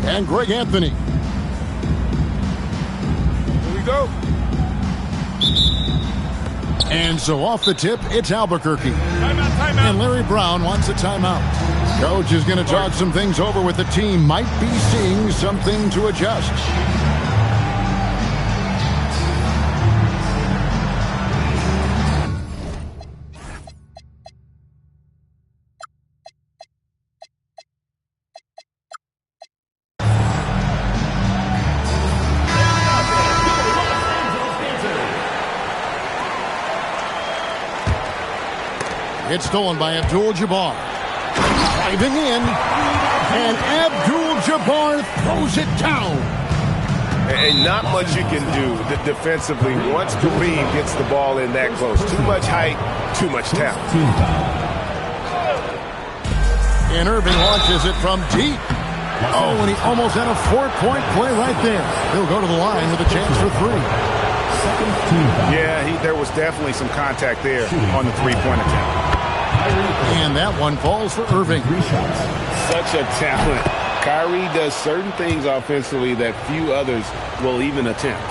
and Greg Anthony. Here we go. And so off the tip, it's Albuquerque. Timeout. And Larry Brown wants a timeout. Coach is going to talk some things over with the team. Might be seeing something to adjust. It's stolen by Abdul-Jabbar. Driving in, and Abdul-Jabbar throws it down. And not much you can do defensively once Kareem gets the ball in that close. Too much height, too much talent. And Irving launches it from deep. Oh, and he almost had a 4-point play right there. He'll go to the line with a chance for three. Yeah, there was definitely some contact there on the three-point attempt. And that one falls for Irving. Such a talent. Kyrie does certain things offensively that few others will even attempt.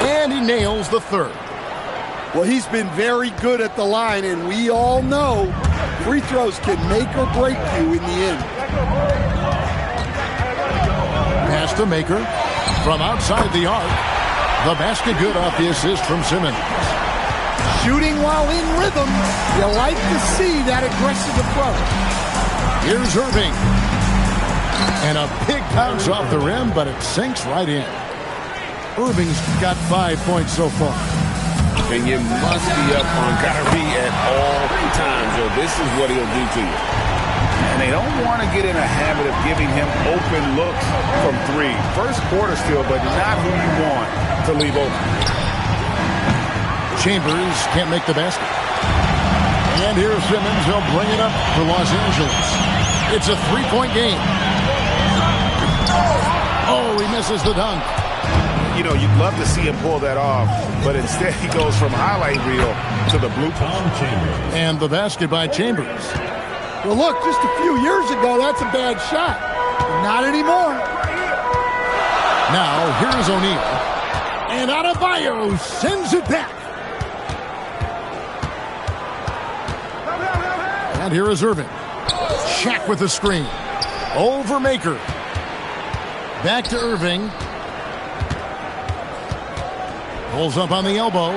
And he nails the third. Well, he's been very good at the line, and we all know free throws can make or break you in the end. Pass to Maker from outside the arc. The basket good off the assist from Simmons. Shooting while in rhythm. You like to see that aggressive approach. Here's Irving. And a big bounce off the rim, but it sinks right in. Irving's got 5 points so far. And you must be up on Kyrie at all times, or this is what he'll do to you. And they don't want to get in a habit of giving him open looks from three. First quarter still, but not who you want to leave open. Chambers can't make the basket. And here's Simmons. He'll bring it up for Los Angeles. It's a three-point game. Oh, he misses the dunk. You know, you'd love to see him pull that off, but instead he goes from highlight reel to the blue Chambers. And the basket by Chambers. Well, look, just a few years ago, that's a bad shot. Not anymore. Now, here's O'Neal. And Adebayo sends it back. And here is Irving. Shaq with the screen. Over Maker. Back to Irving. Pulls up on the elbow.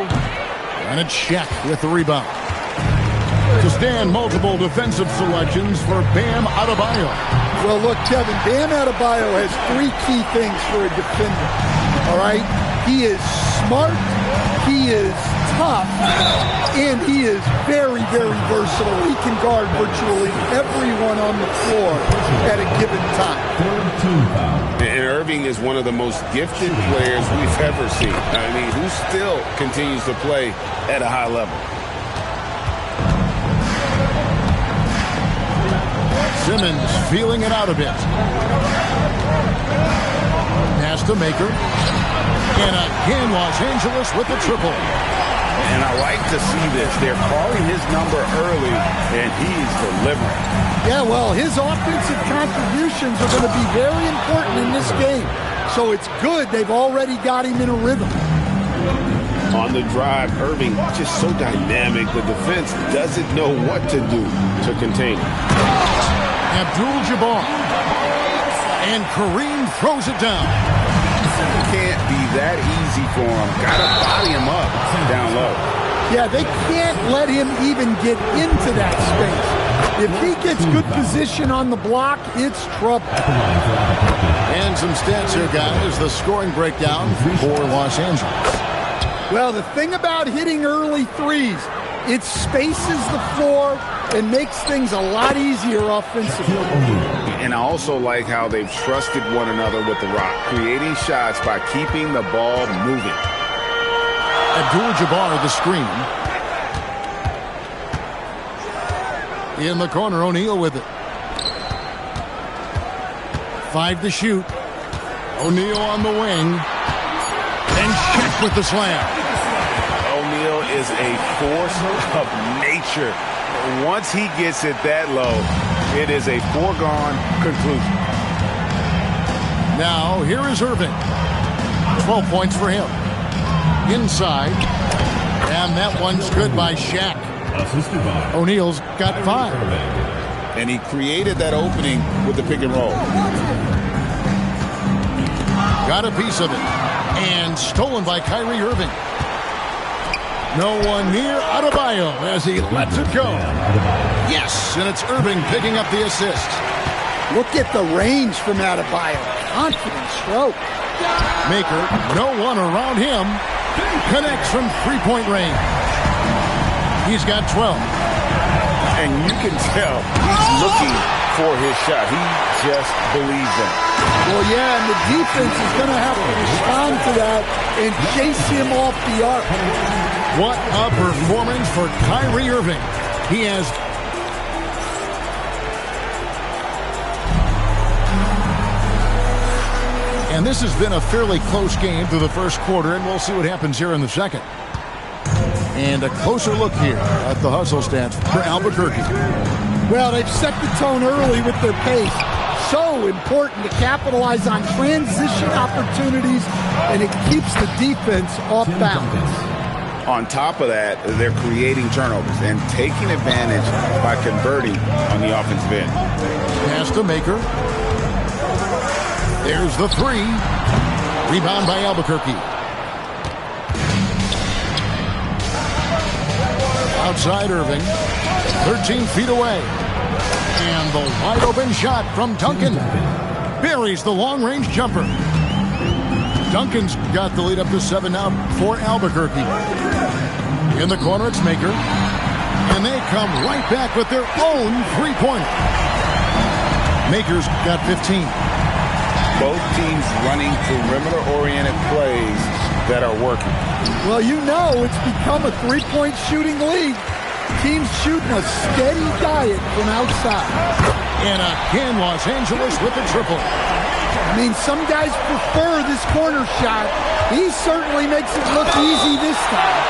And it's Shaq with the rebound. To stand multiple defensive selections for Bam Adebayo. Well, look, Kevin, Bam Adebayo has three key things for a defender. All right? He is smart, he is tough, and he is very, very versatile. He can guard virtually everyone on the floor at a given time. And Irving is one of the most gifted players we've ever seen. I mean, who still continues to play at a high level. Simmons feeling it out a bit. Pass to Maker. And again, Los Angeles with the triple. And I like to see this. They're calling his number early, and he's delivering. Yeah, well, his offensive contributions are going to be very important in this game. So it's good they've already got him in a rhythm. On the drive, Irving just so dynamic. The defense doesn't know what to do to contain him. Abdul-Jabbar. And Kareem throws it down. It can't be that easy for him. Got to body him up down low. Yeah, they can't let him even get into that space. If he gets good position on the block, it's trouble. And some stats here, guys. The scoring breakdown for Los Angeles. Well, the thing about hitting early threes, it spaces the floor and makes things a lot easier offensively. And I also like how they've trusted one another with the rock, creating shots by keeping the ball moving. Abdul-Jabbar the screen. In the corner, O'Neal with it. 5 to shoot. O'Neal on the wing. And Shaq with the slam. O'Neal is a force of nature once he gets it that low, it is a foregone conclusion. Now, here is Irving. 12 points for him. Inside. And that one's good by Shaq. O'Neal's got 5. And he created that opening with the pick and roll. Got a piece of it. And stolen by Kyrie Irving. No one near Adebayo as he lets it go. Yes, and it's Irving picking up the assist. Look at the range from Adebayo. Confident stroke. Maker, no one around him. Connects from three-point range. He's got 12. And you can tell he's looking for his shot. He just believes in it. Well, yeah, and the defense is going to have to respond to that and chase him off the arc. What a performance for Kyrie Irving. He has... And this has been a fairly close game through the first quarter, and we'll see what happens here in the second. And a closer look here at the hustle stats for Albuquerque. Well, they've set the tone early with their pace. So important to capitalize on transition opportunities, and it keeps the defense off balance. On top of that, they're creating turnovers and taking advantage by converting on the offensive end. Pass to Maker. There's the 3. Rebound by Albuquerque. Outside Irving. 13 feet away. And the wide open shot from Duncan. Buries the long-range jumper. Duncan's got the lead up to 7 now for Albuquerque. In the corner, it's Maker. And they come right back with their own three-pointer. Maker's got 15. Both teams running perimeter-oriented plays that are working. Well, you know it's become a three-point shooting league. Teams shooting a steady diet from outside. And again, Los Angeles with the triple. I mean, some guys prefer this corner shot. He certainly makes it look easy this time.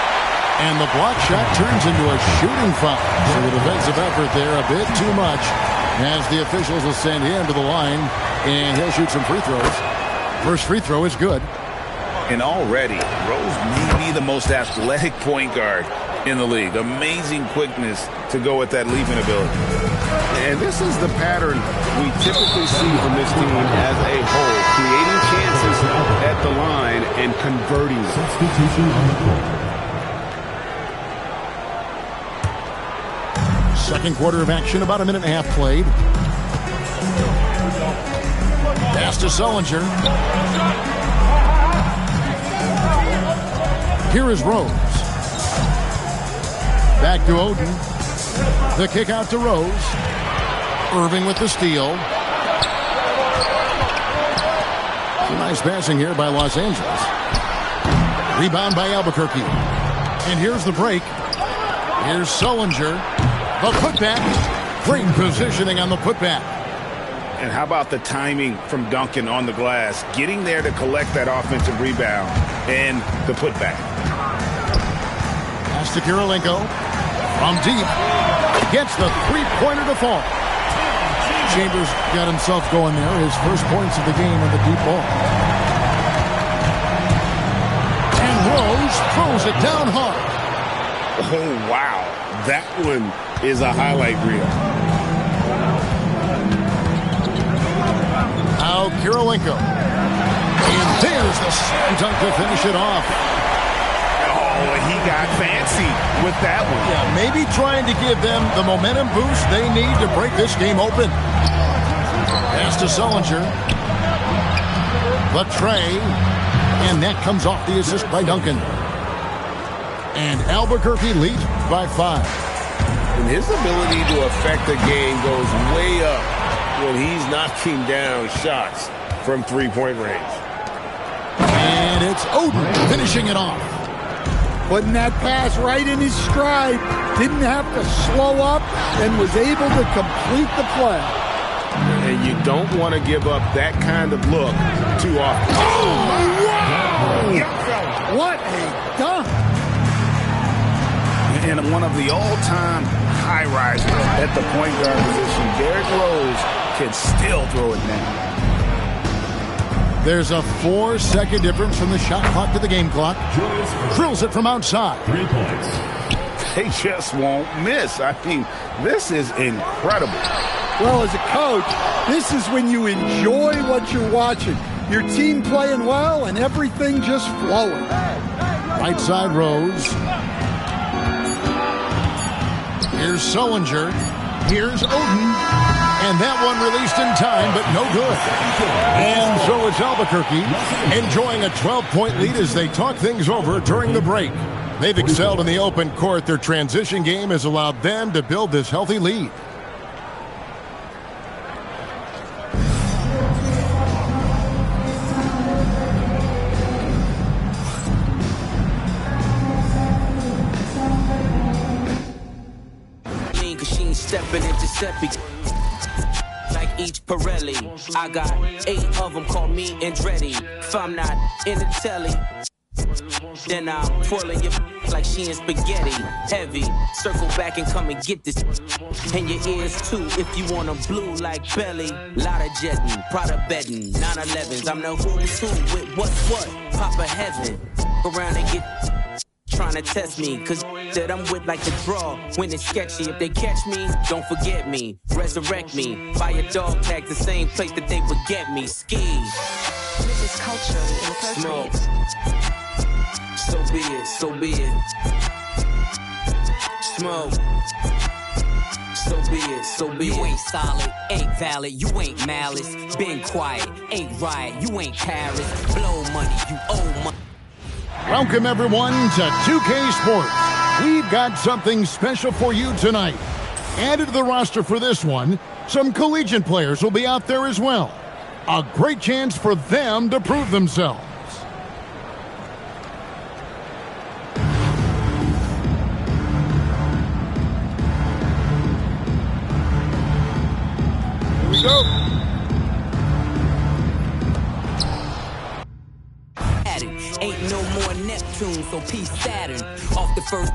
And the block shot turns into a shooting foul. So the defensive effort there a bit too much as the officials will send him to the line, and he'll shoot some free throws. First free throw is good. And already, Rose may be the most athletic point guard in the league. Amazing quickness to go with that leaping ability. And this is the pattern we typically see from this team as a whole, creating chances at the line and converting them. Substitution on the court. Second quarter of action, about a minute and a half played. Pass to Sullinger. Here is Rose. Back to Oden. The kick out to Rose. Irving with the steal. Nice passing here by Los Angeles. Rebound by Albuquerque. And here's the break. Here's Sullinger. The putback. Great positioning on the putback. And how about the timing from Duncan on the glass, getting there to collect that offensive rebound and the putback. Pass to Kirilenko. From deep. Gets the three-pointer to fall. Chambers got himself going there. His first points of the game on the deep ball. And Rose throws it down hard. Oh, wow. That one is a highlight reel. Now Kirilenko. And there's the slam dunk to finish it off. Oh, he got fancy with that one. Yeah, maybe trying to give them the momentum boost they need to break this game open. Pass to Sullinger. The tray. And that comes off the assist by Duncan. And Albuquerque leads by 5. And his ability to affect the game goes way up when he's knocking down shots from three-point range. And it's Oden finishing it off. Putting that pass right in his stride. Didn't have to slow up and was able to complete the play. And you don't want to give up that kind of look too often. Oh, wow! What a dunk! And one of the all-time high-rise at the point guard position. Derrick Rose can still throw it now. There's a 4-second difference from the shot clock to the game clock. Drills it from outside. 3 points. They just won't miss. I mean, this is incredible. Well, as a coach, this is when you enjoy what you're watching. Your team playing well and everything just flowing. Right side Rose. Here's Sullinger. Here's Oden. And that one released in time, but no good. And so it's Albuquerque enjoying a 12-point lead as they talk things over during the break. They've excelled in the open court. Their transition game has allowed them to build this healthy lead. Stepping into Seppi like each Pirelli. I got 8 of them, call me Andretti. If I'm not in the telly, then I'm twirling your like she in spaghetti. Heavy, circle back and come and get this. And your ears too, if you want 'em blue like belly. Lot of jetting, Prada bedding, 911s. I'm the who's who with what's what. Papa heaven, around and get trying to test me, cause that I'm with like the draw when it's sketchy. If they catch me, don't forget me, resurrect me, buy a dog tag the same place that they would get me. Ski. This is culture Smoke. So be it, so be it. Smoke. So be it, so be it. You ain't solid, ain't valid, you ain't malice. Been quiet, ain't right, you ain't Paris. Blow money, you owe money. Welcome, everyone, to 2K Sports. We've got something special for you tonight. Added to the roster for this one, some collegiate players will be out there as well. A great chance for them to prove themselves. Here we go. Ain't no more Neptune, so peace Saturn. Off the first,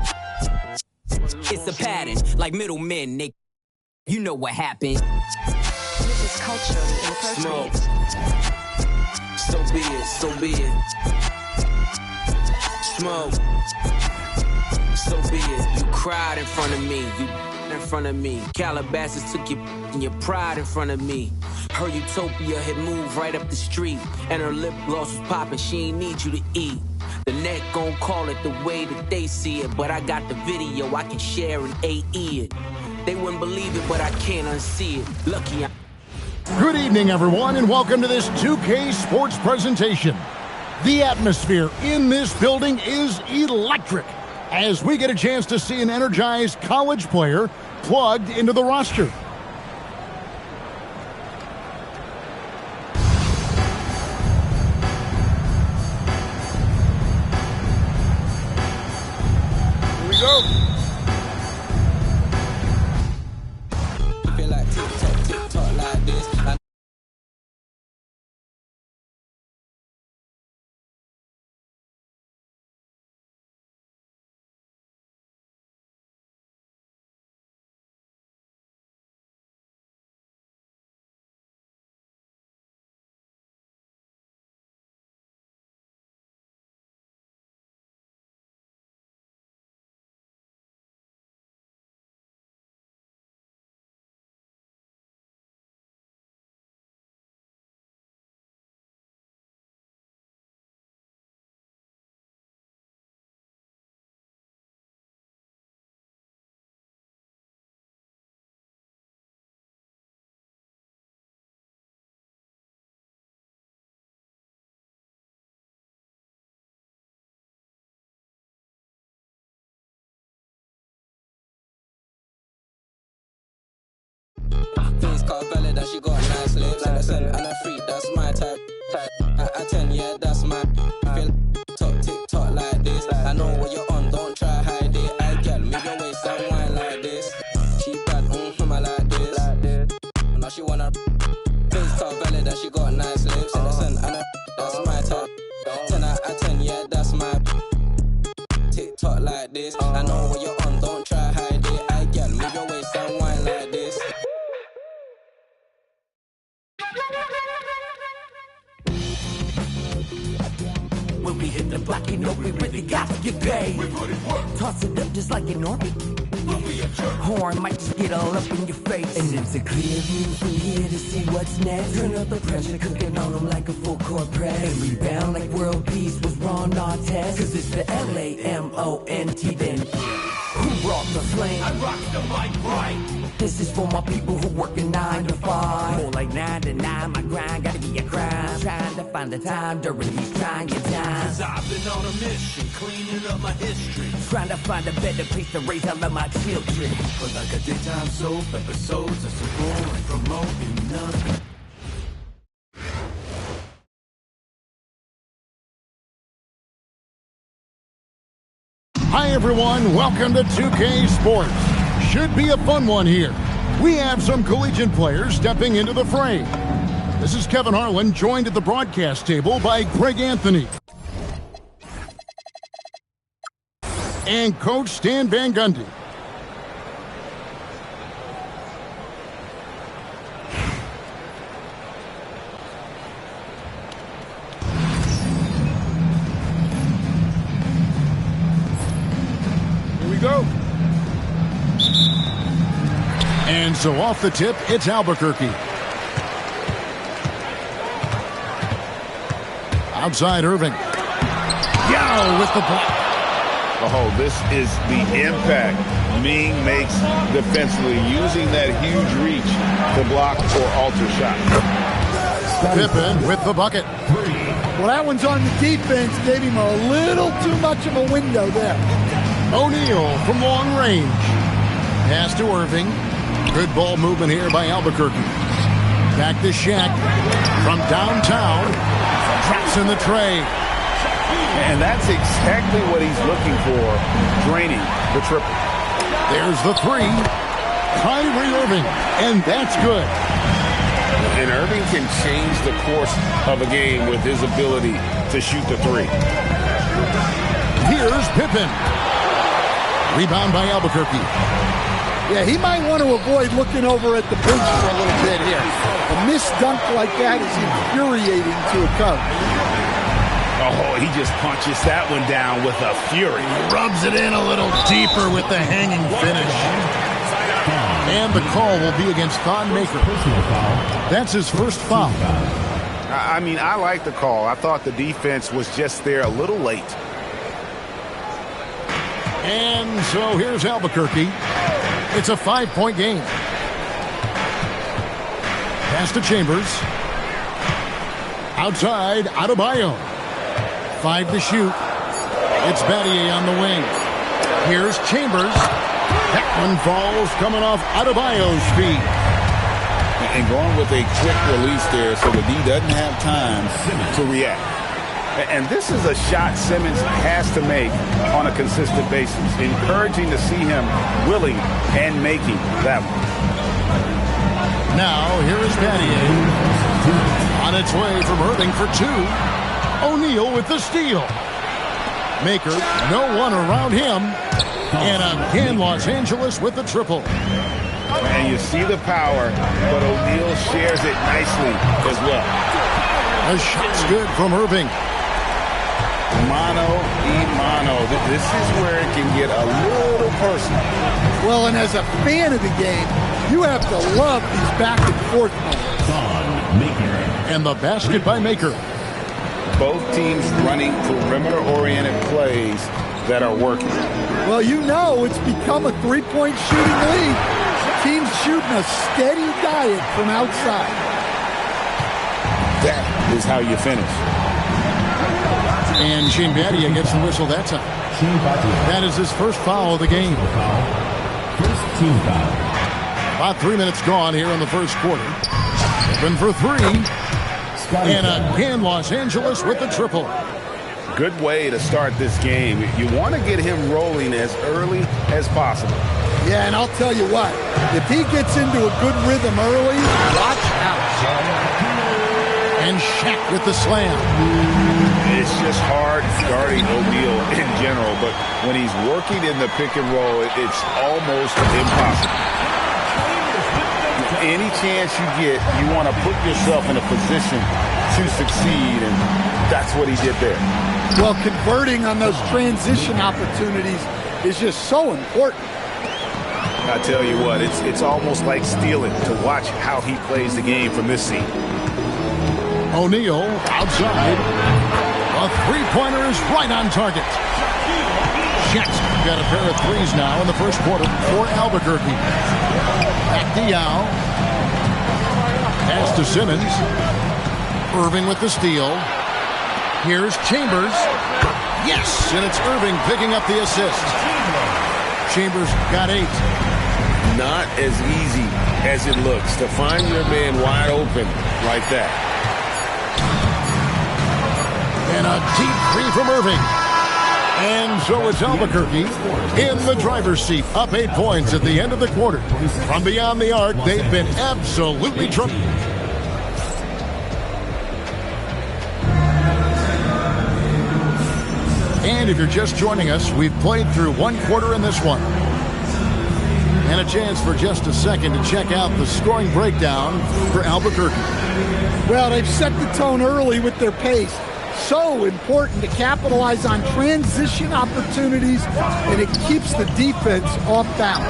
it's a pattern. Like middlemen, they, you know what happened. This is culture in the first Smoke. place. So be it, so be it. Smoke. So be it. You cried in front of me. You in front of me. Calabasas took your pride in front of me. Her utopia had moved right up the street, and her lip gloss was popping. She ain't need you to eat. The net gon' call it the way that they see it, but I got the video I can share and AE it. They wouldn't believe it, but I can't unsee it. Lucky I. Good evening, everyone, and welcome to this 2K Sports presentation. The atmosphere in this building is electric as we get a chance to see an energized college player plugged into the roster. Here we go. Feel like tick-tock like this. Things called valid that she got nice lips. Innocent and a freak, that's my type. I 10, yeah, that's my. Feel talk, tick, talk like this. I know what you're on, don't try hide it. I get move your waist and wine like this. She bad, I like this. Now she wanna. Things called valid that she got nice lips. Innocent and a that's my type. 10 out of 10, yeah, that's my. Tick, talk like this. I know what you're on, don't try hide it. I get move your waist and wine like this. we hit the block, you know we really got to get paid. Toss it up just like an orbit. Horn might just get all up in your face. And it's a clear view from here to see what's next. Turn up the pressure, cooking on them like a full court press. And rebound like world peace was Ron Artest. Cause it's the L-A-M-O-N-T then. Who brought the flame? I rock the mic right. This is for my people who working 9 to 5. More like 9 to 9, my grind gotta be a crime. Trying to find the time during these trying times. Cause I've been on a mission, cleaning up my history. Trying to find a better place to raise all of my children. But like a daytime soap, episodes are so boring, promoting nothing. Hi everyone, welcome to 2K Sports. Should be a fun one here. We have some collegiate players stepping into the fray. This is Kevin Harlan, joined at the broadcast table by Greg Anthony and Coach Stan Van Gundy. Go. And so off the tip, it's Albuquerque. Outside Irving. Yao with the block. Oh, this is the impact Ming makes defensively, using that huge reach to block or alter shot. Pippen with the bucket. Well, that one's on the defense. Gave him a little too much of a window there. O'Neal from long range. Pass to Irving. Good ball movement here by Albuquerque. Back to Shaq. From downtown. Drops in the tray. And that's exactly what he's looking for, draining the triple. There's the three. Kyrie Irving. And that's good. And Irving can change the course of a game with his ability to shoot the three. Here's Pippen. Rebound by Albuquerque. Yeah, he might want to avoid looking over at the bench for a little bit here. A missed dunk like that is infuriating to a coach. Oh, he just punches that one down with a fury. Rubs it in a little deeper with the hanging finish. And the call will be against Thon Maker. That's his first foul. I mean, I like the call. I thought the defense was just there a little late. And so here's Albuquerque. It's a 5-point game. Pass to Chambers. Outside, Adebayo. 5 to shoot. It's Battier on the wing. Here's Chambers. That one falls coming off Adebayo's feet. And going with a quick release there so the D doesn't have time to react. And this is a shot Simmons has to make on a consistent basis. Encouraging to see him willing and making that one. Now, here is Battier. On its way from Irving for 2. O'Neal with the steal. Maker, no one around him. And again, Los Angeles with the triple. And you see the power, but O'Neal shares it nicely as well. The shot's good from Irving. Mano y mano. This is where it can get a little personal. Well, and as a fan of the game, you have to love these back and forth moments. And the basket by Maker. Both teams running perimeter-oriented plays that are working. Well, you know it's become a three-point shooting league. Teams shooting a steady diet from outside. That is how you finish. And Shane Battier gets the whistle that time. That is his first foul of the game. First team foul. About 3 minutes gone here in the first quarter. Open for 3. And again, Los Angeles with the triple. Good way to start this game. You want to get him rolling as early as possible. Yeah, and I'll tell you what. If he gets into a good rhythm early, watch out. And Shaq with the slam. It's just hard guarding O'Neal in general, but when he's working in the pick and roll, it's almost impossible. Any chance you get, you want to put yourself in a position to to succeed, and that's what he did there. Well, converting on those transition opportunities is just so important. I tell you what, it's almost like stealing to watch how he plays the game from this seat. O'Neal outside. A three-pointer is right on target. Shet's got a pair of threes now in the first quarter for Albuquerque. Back to Yao. Pass to Simmons. Irving with the steal. Here's Chambers. Yes, and it's Irving picking up the assist. Chambers got 8. Not as easy as it looks to find your man wide open like that. And a deep three from Irving. And so it's Albuquerque in the driver's seat, up 8 points at the end of the quarter. From beyond the arc, they've been absolutely troubled. And if you're just joining us, we've played through 1 quarter in this one. And a chance for just a second to check out the scoring breakdown for Albuquerque. Well, they've set the tone early with their pace. So important to capitalize on transition opportunities, and it keeps the defense off balance.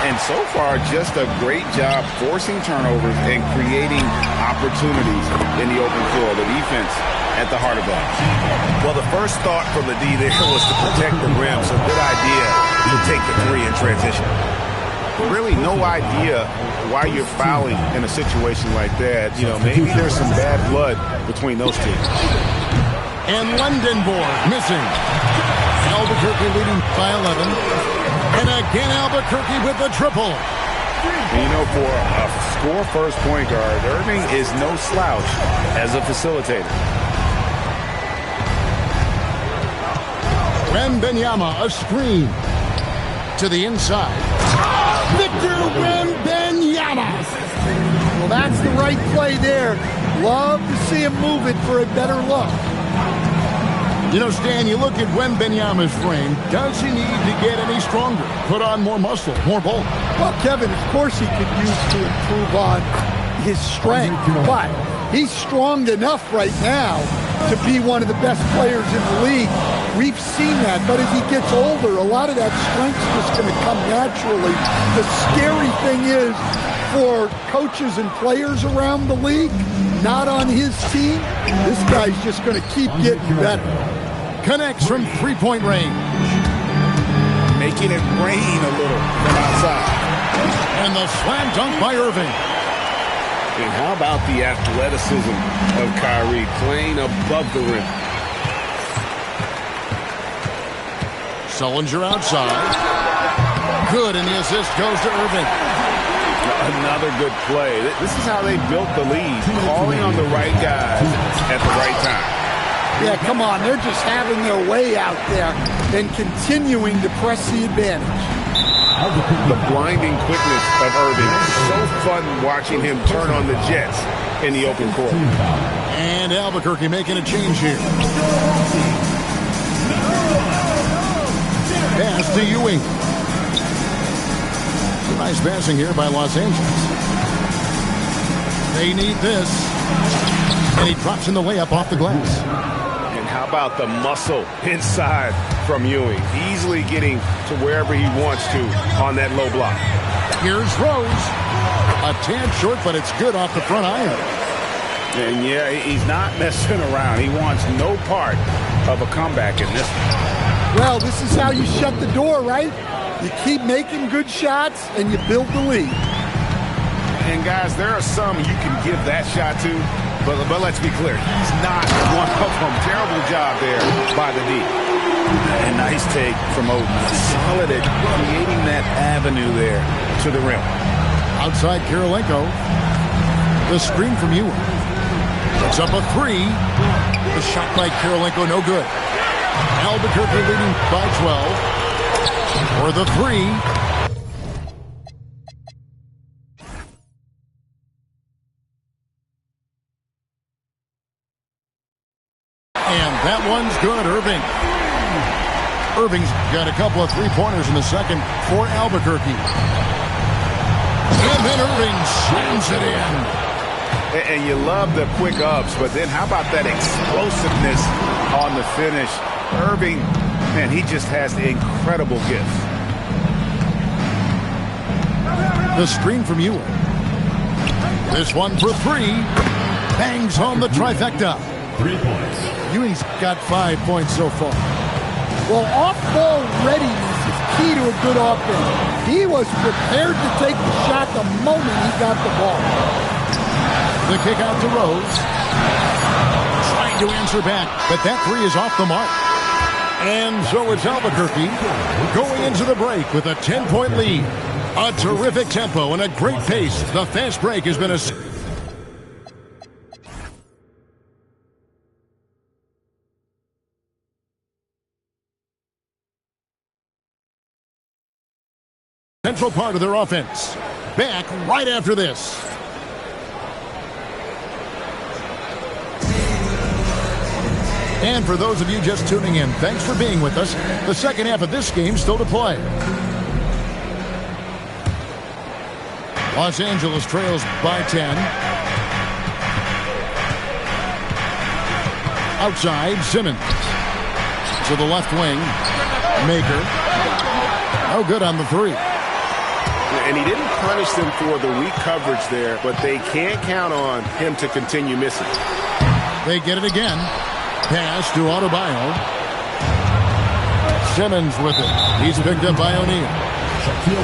And so far, just a great job forcing turnovers and creating opportunities in the open floor. The defense at the heart of that. Well, the first thought from the D there was to protect the rim, so good idea to take the 3 in transition. Really no idea why you're fouling in a situation like that. You know, maybe there's some bad blood between those two. And Lundenborg missing. Albuquerque leading by 11. And again, Albuquerque with the triple. And you know, for a score-first point guard, Irving is no slouch as a facilitator. Wembanyama, a screen to the inside. Victor Wembanyama. Well, that's the right play there. Love to see him move it for a better look. You know, Stan, you look at Wembanyama's frame. Does he need to get any stronger? Put on more muscle, more bulk? Well, Kevin, of course he could use to improve on his strength, but he's strong enough right now to be one of the best players in the league. We've seen that, but as he gets older, a lot of that strength's just going to come naturally. The scary thing is, for coaches and players around the league, not on his team, this guy's just going to keep getting better. Connects from three-point range. Making it rain a little from outside. And the slam dunk by Irving. And how about the athleticism of Kyrie playing above the rim? Sullinger outside. Good, and the assist goes to Irving. Another good play. This is how they built the lead, calling on the right guys at the right time. Yeah, come on. They're just having their way out there and continuing to press the advantage. The blinding quickness of Irving. So fun watching him turn on the Jets in the open court. And Albuquerque making a change here. Pass to Ewing. Nice passing here by Los Angeles. They need this. And he drops in the layup off the glass. And how about the muscle inside from Ewing? Easily getting to wherever he wants to on that low block. Here's Rose. A tad short, but it's good off the front iron. And yeah, he's not messing around. He wants no part of a comeback in this one. Well, this is how you shut the door, right? You keep making good shots, and you build the lead. And, guys, there are some you can give that shot to, but let's be clear. He's not one of them. Terrible job there by the D. And nice take from Oden. Solid at creating that avenue there to the rim. Outside Kirilenko. The screen from Ewing. It's up a 3. The shot by Kirilenko, no good. Albuquerque leading by 12. For the 3. And that one's good, Irving. Irving's got a couple of three-pointers in the second for Albuquerque. And then Irving slams it in. And you love the quick ups, but then how about that explosiveness on the finish? Irving, man, he just has incredible gifts. The screen from Ewing. This one for three. Bangs home the trifecta. 3 points. Ewing's got 5 points so far. Well, off-ball readiness is key to a good offense. He was prepared to take the shot the moment he got the ball. The kick out to Rose. Trying to answer back, but that three is off the mark. And so it's Albuquerque going into the break with a 10-point lead. A terrific tempo and a great pace. The fast break has been a... central part of their offense. Back right after this. And for those of you just tuning in, thanks for being with us. The second half of this game still to play. Los Angeles trails by 10. Outside, Simmons. To the left wing. Maker. No good on the three. And he didn't punish them for the weak coverage there, but they can't count on him to continue missing. They get it again. Pass to Adebayo. Simmons with it. He's picked up by O'Neal.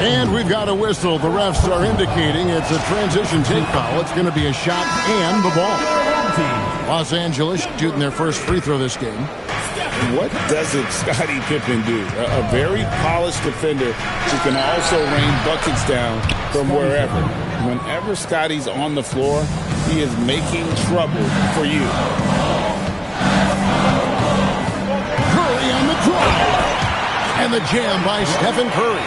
And we've got a whistle. The refs are indicating it's a transition take foul. It's going to be a shot and the ball. Los Angeles shooting their first free throw this game. What doesn't Scottie Pippen do? A very polished defender who can also rain buckets down from wherever. Whenever Scottie's on the floor, he is making trouble for you. Curry on the drive. And the jam by Stephen Curry.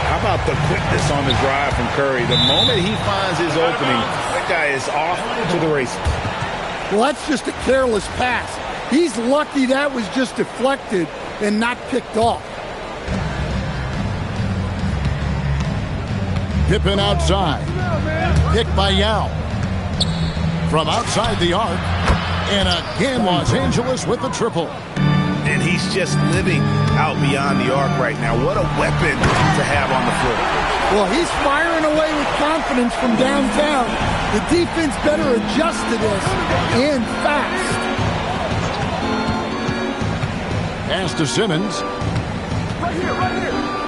How about the quickness on the drive from Curry? The moment he finds his opening, that guy is off to the races. Well, that's just a careless pass. He's lucky that was just deflected and not picked off. Pippen outside. Picked by Yao. From outside the arc. And again, Los Angeles with the triple. And he's just living out beyond the arc right now. What a weapon to have on the floor. Well, he's firing away with confidence from downtown. The defense better adjust to this, and fast. Pass to Simmons. Right here.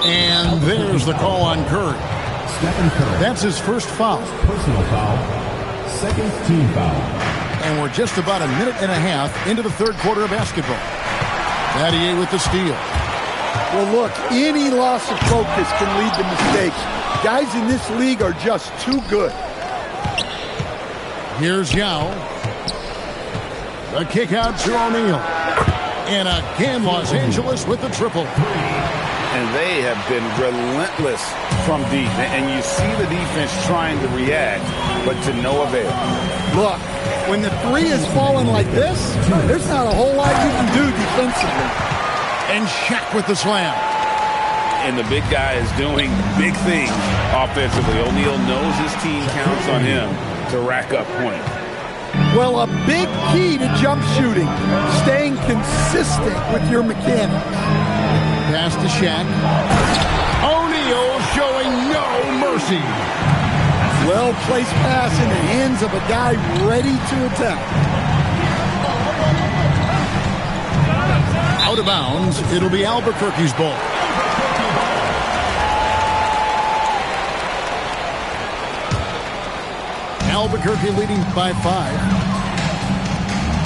And there's the call on Curry. Stephen Curry. That's his first foul. Personal foul. Second team foul. And we're just about a minute and a half into the third quarter of basketball. Battier with the steal. Well, look, any loss of focus can lead to mistakes. Guys in this league are just too good. Here's Yao. The kick out to O'Neal. And again, Los Angeles with the triple. And they have been relentless from deep. And you see the defense trying to react, but to no avail. Look, when the three is falling like this, there's not a whole lot you can do defensively. And Shaq with the slam. And the big guy is doing big things offensively. O'Neal knows his team counts on him to rack up points. Well, a big key to jump shooting, staying consistent with your mechanics. Pass to Shaq. O'Neal showing no mercy. Well-placed pass in the hands of a guy ready to attack. Out of bounds, it'll be Albuquerque's ball. Albuquerque leading by 5.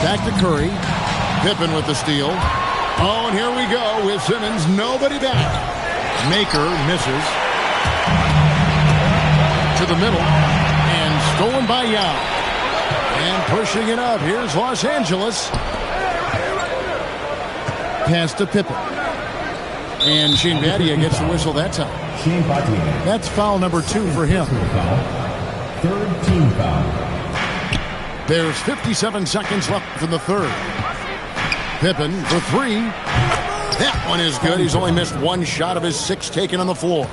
Back to Curry. Pippen with the steal. Oh, and here we go with Simmons. Nobody back. Maker misses. To the middle. And stolen by Yao. And pushing it up. Here's Los Angeles. Pass to Pippen. And Shane Battier gets the whistle that time. Shane Battier. That's foul number 2 for him. Third team foul. There's 57 seconds left in the third. Pippen for 3. That one is good. He's only missed one shot of his 6 taken on the floor.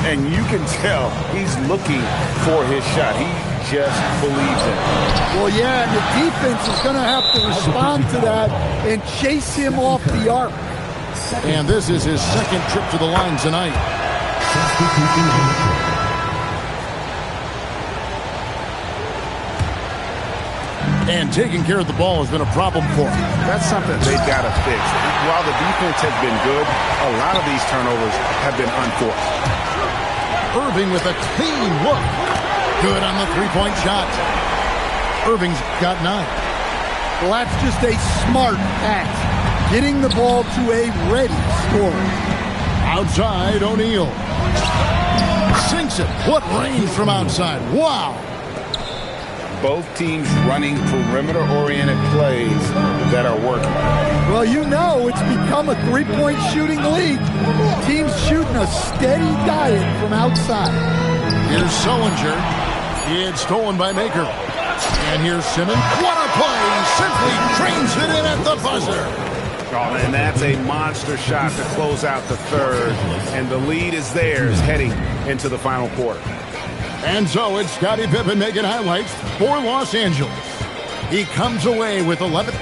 And you can tell he's looking for his shot. He just believes in it. Well, yeah, and the defense is going to have to respond to that and chase him off the arc. And this is his second trip to the line tonight. And taking care of the ball has been a problem for him. That's something they've got to fix. While the defense has been good, a lot of these turnovers have been unforced. Irving with a clean look. Good on the three-point shot. Irving's got 9. Well, that's just a smart pass. Getting the ball to a ready scorer. Outside, O'Neal. Sinks it. What range from outside. Wow. Both teams running perimeter-oriented plays that are working. Well, you know it's become a three-point shooting league. Teams shooting a steady diet from outside. Here's Sullinger. It's stolen by Maker. And here's Simmons. What a play! Simply trains it in at the buzzer. Oh, and that's a monster shot to close out the third. And the lead is theirs heading into the final quarter. And so it's Scottie Pippen making highlights for Los Angeles. He comes away with 11.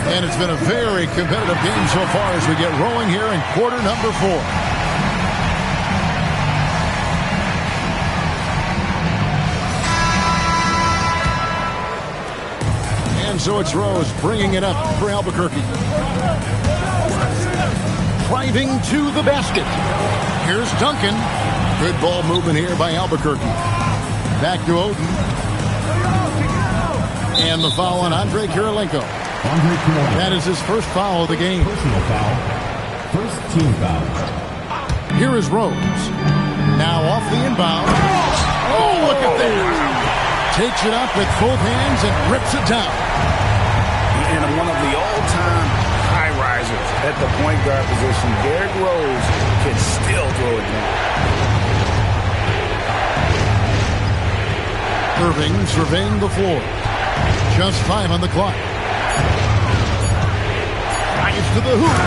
And it's been a very competitive game so far as we get rolling here in quarter number 4. And so it's Rose bringing it up for Albuquerque. Driving to the basket. Here's Duncan. Good ball movement here by Albuquerque. Back to Oden. And the foul on Andre Kirilenko. That is his first foul of the game. Personal foul. First team foul. Here is Rose. Now off the inbound. Oh, look at that. Takes it up with both hands and rips it down. And one of the all-time high risers at the point guard position, Derrick Rose can still throw it down. Irving surveying the floor. Just 5 on the clock. Drives to the hoop.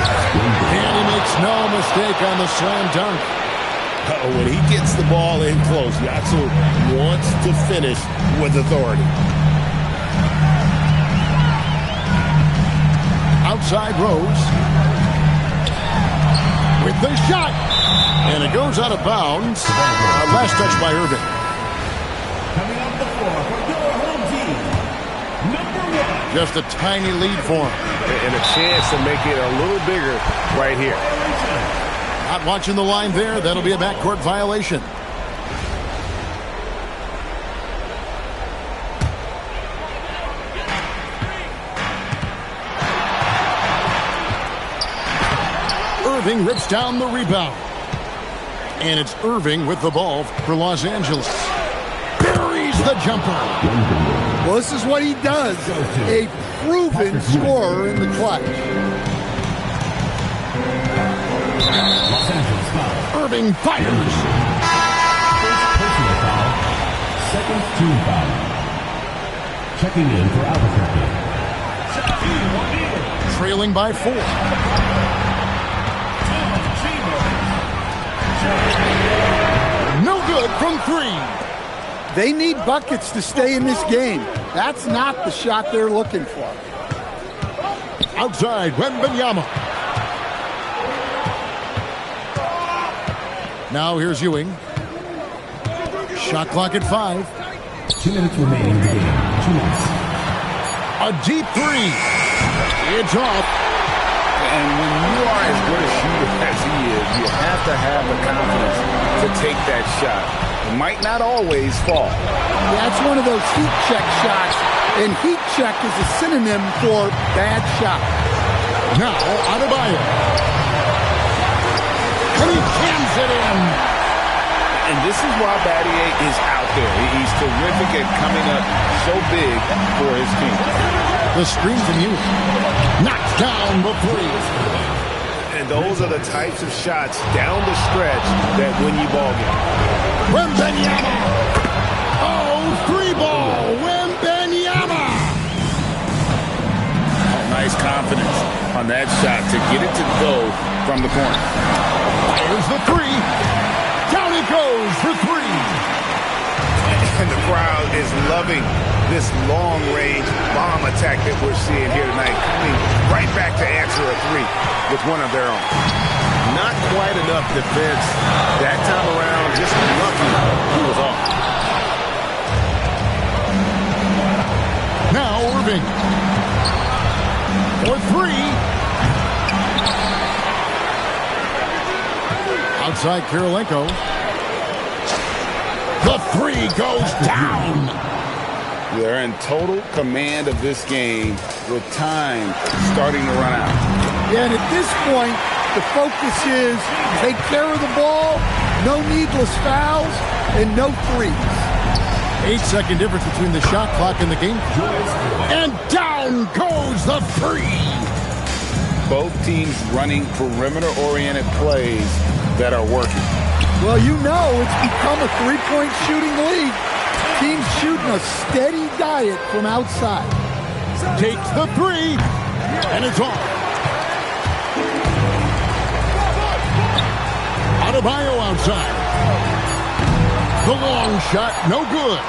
And he makes no mistake on the slam dunk. When he gets the ball in close, Yatsu wants to finish with authority. Outside Rose. With the shot. And it goes out of bounds. Last touch by Irving. Coming off the floor for your home team, number 1. Just a tiny lead for him. And a chance to make it a little bigger right here. Not watching the line there. That'll be a backcourt violation. Irving rips down the rebound. And it's Irving with the ball for Los Angeles. Buries the jumper. Well, this is what he does. A proven scorer in the clutch. Irving fires. First personal foul. Second team foul. Checking in for Albuquerque. Trailing by 4. No good from 3. They need buckets to stay in this game. That's not the shot they're looking for. Outside, Wembanyama. Now here's Ewing. Shot clock at 5. 2 minutes remaining in the game. 2 minutes. A deep 3. It's off. And when you are as good a shooter as he is, you have to have the confidence to take that shot. It might not always fall. That's one of those heat check shots, and heat check is a synonym for bad shot. Now, Adebayo. And he jams it in. And this is why Battier is out there. He's terrific at coming up so big for his team. The screen from Ewing. Knocks down the 3. And those are the types of shots down the stretch that win you ball games. Wembanyama. Oh, 3-ball. Wembanyama. Oh, nice confidence. on that shot to get it to go from the corner. Here's the three. Down it goes for three. And the crowd is loving this long-range bomb attack that we're seeing here tonight, coming right back to answer a three with one of their own. Not quite enough defense that time around, just lucky he was off. Now Irving. For three. Outside Kirilenko. The three goes down. They're in total command of this game with time starting to run out. Yeah, and at this point, the focus is take care of the ball, no needless fouls, and no threes. 8-second difference between the shot clock and the game. And down goes the three. Both teams running perimeter-oriented plays that are working. Well, you know it's become a three-point shooting league. Teams shooting a steady diet from outside. Takes the three, and it's off. Adebayo outside. The long shot, no good.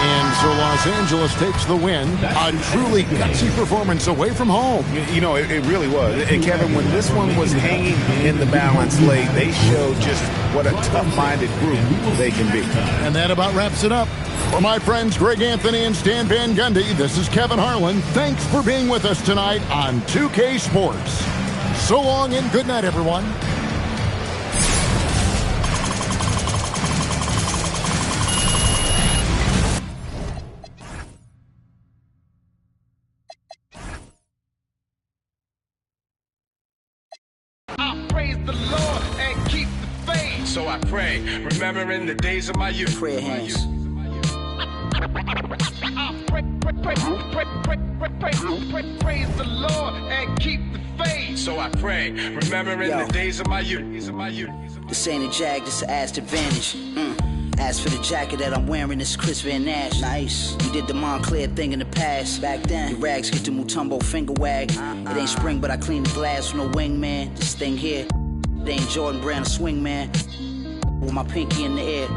And so Los Angeles takes the win. A truly gutsy performance away from home. You know, it really was. And Kevin, when this one was hanging in the balance late, they showed just what a tough-minded group they can be. And that about wraps it up. For my friends Greg Anthony and Stan Van Gundy, this is Kevin Harlan. Thanks for being with us tonight on 2K Sports. So long and good night, everyone. So I pray, remembering the days of my youth. Prayer hands. Praise the Lord and keep the faith. So I pray, remembering the days of my youth. This ain't a jag, this an ass advantage. As for the jacket that I'm wearing, it's Chris Van Nash. Nice. You did the Montclair thing in the past. Back then, your rags get the Mutombo finger wag. It ain't spring, but I clean the glass with no wingman. This thing here, it ain't Jordan Brand, a swing man. With my pinky in the air,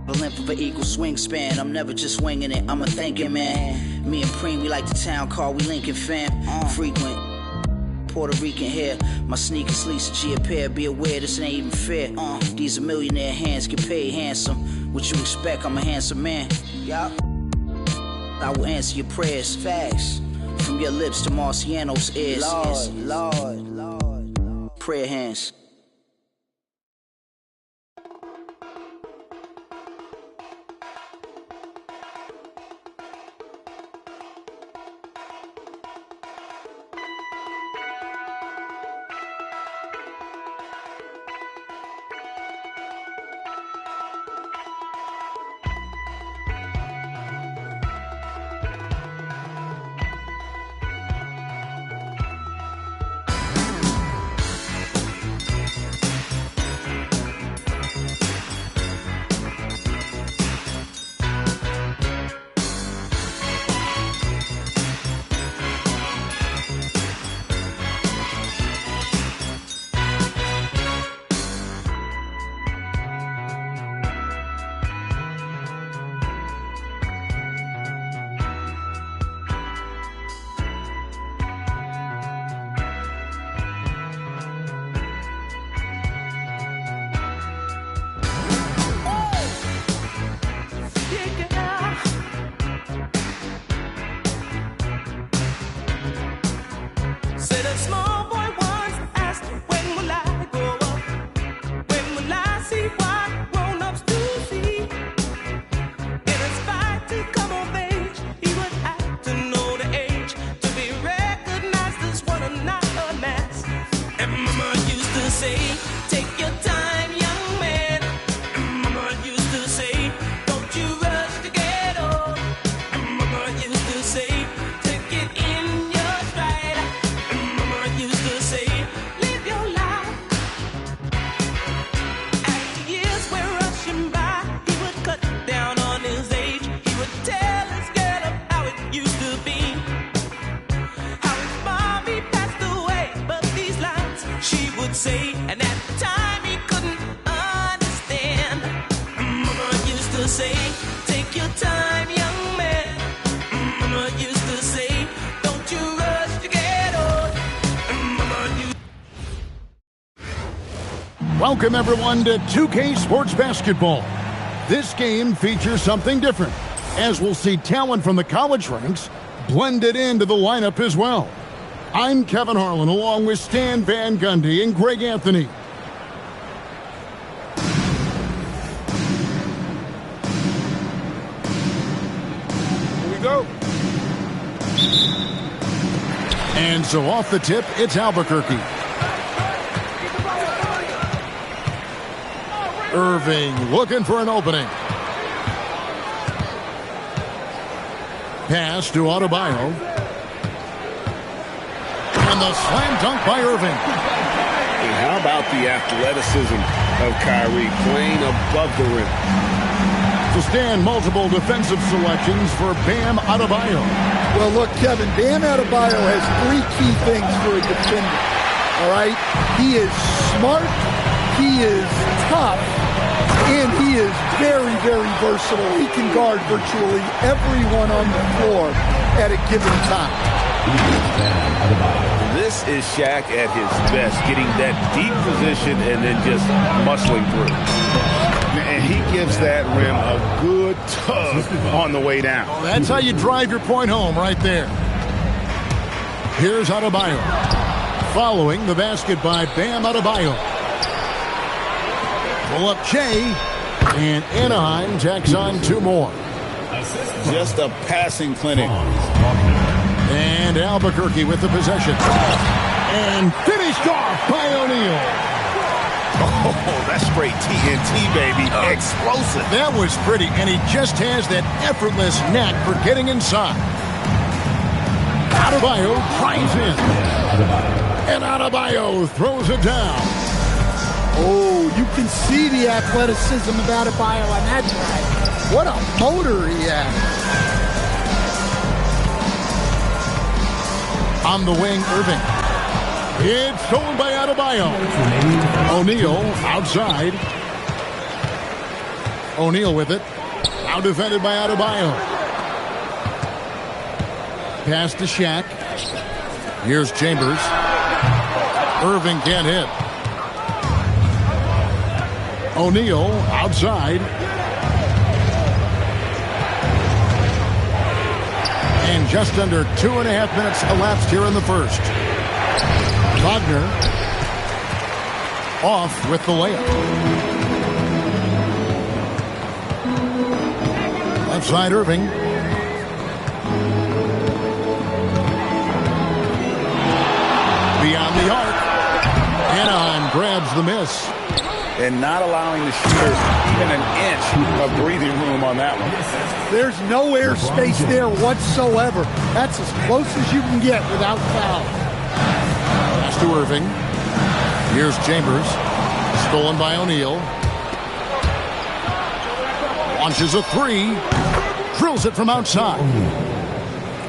the length of an equal swing span. I'm never just winging it, I'm a thinking man. Me and Preem, we like the town car, we Lincoln fam. Frequent Puerto Rican hair, my sneakers Lisa G a pair. Be aware, this ain't even fair. These are millionaire hands, get paid handsome. What you expect, I'm a handsome man. Yup. I will answer your prayers. Facts. From your lips to Marciano's ears. Lord. Prayer hands. How his mommy passed say, and at the time he couldn't understand. Mama used to say, take your time, young man. Mama used to say, don't you rush to get old. Mama used. Welcome, everyone, to 2K Sports Basketball. This game features something different, as we'll see talent from the college ranks blended into the lineup as well. I'm Kevin Harlan, along with Stan Van Gundy and Greg Anthony. Here we go. And so off the tip, it's Albuquerque. Irving looking for an opening. Pass to Adebayo. And the slam dunk by Irving. And how about the athleticism of Kyrie playing above the rim? To stand multiple defensive selections for Bam Adebayo. Well, look, Kevin, Bam Adebayo has three key things for a defender. All right? He is smart, he is tough, and he is very, very versatile. He can guard virtually everyone on the floor at a given time. This is Shaq at his best, getting that deep position and then just muscling through. And he gives that rim a good tug on the way down. Well, that's how you drive your point home right there. Here's Adebayo. Following the basket by Bam Adebayo. Pull up Jay, and Anaheim tacks on two more. Just a passing clinic. And Albuquerque with the possession. And finished off by O'Neal. Oh, that's straight TNT, baby. Explosive. That was pretty, and he just has that effortless knack for getting inside. Adebayo drives in. And Adebayo throws it down. Oh, you can see the athleticism of Adebayo on that drive. What a motor he has. On the wing, Irving. It's stolen by Adebayo. O'Neal outside. O'Neal with it. Now defended by Adebayo. Pass to Shaq. Here's Chambers. Irving can't hit. O'Neal outside. And just under 2.5 minutes elapsed here in the first. Wagner off with the layup. Left side, Irving. Beyond the arc. Anaheim grabs the miss. And not allowing the shooters even an inch of breathing room on that one. There's no air space there whatsoever. That's as close as you can get without foul. Pass to Irving. Here's Chambers. Stolen by O'Neal. Launches a three. Drills it from outside.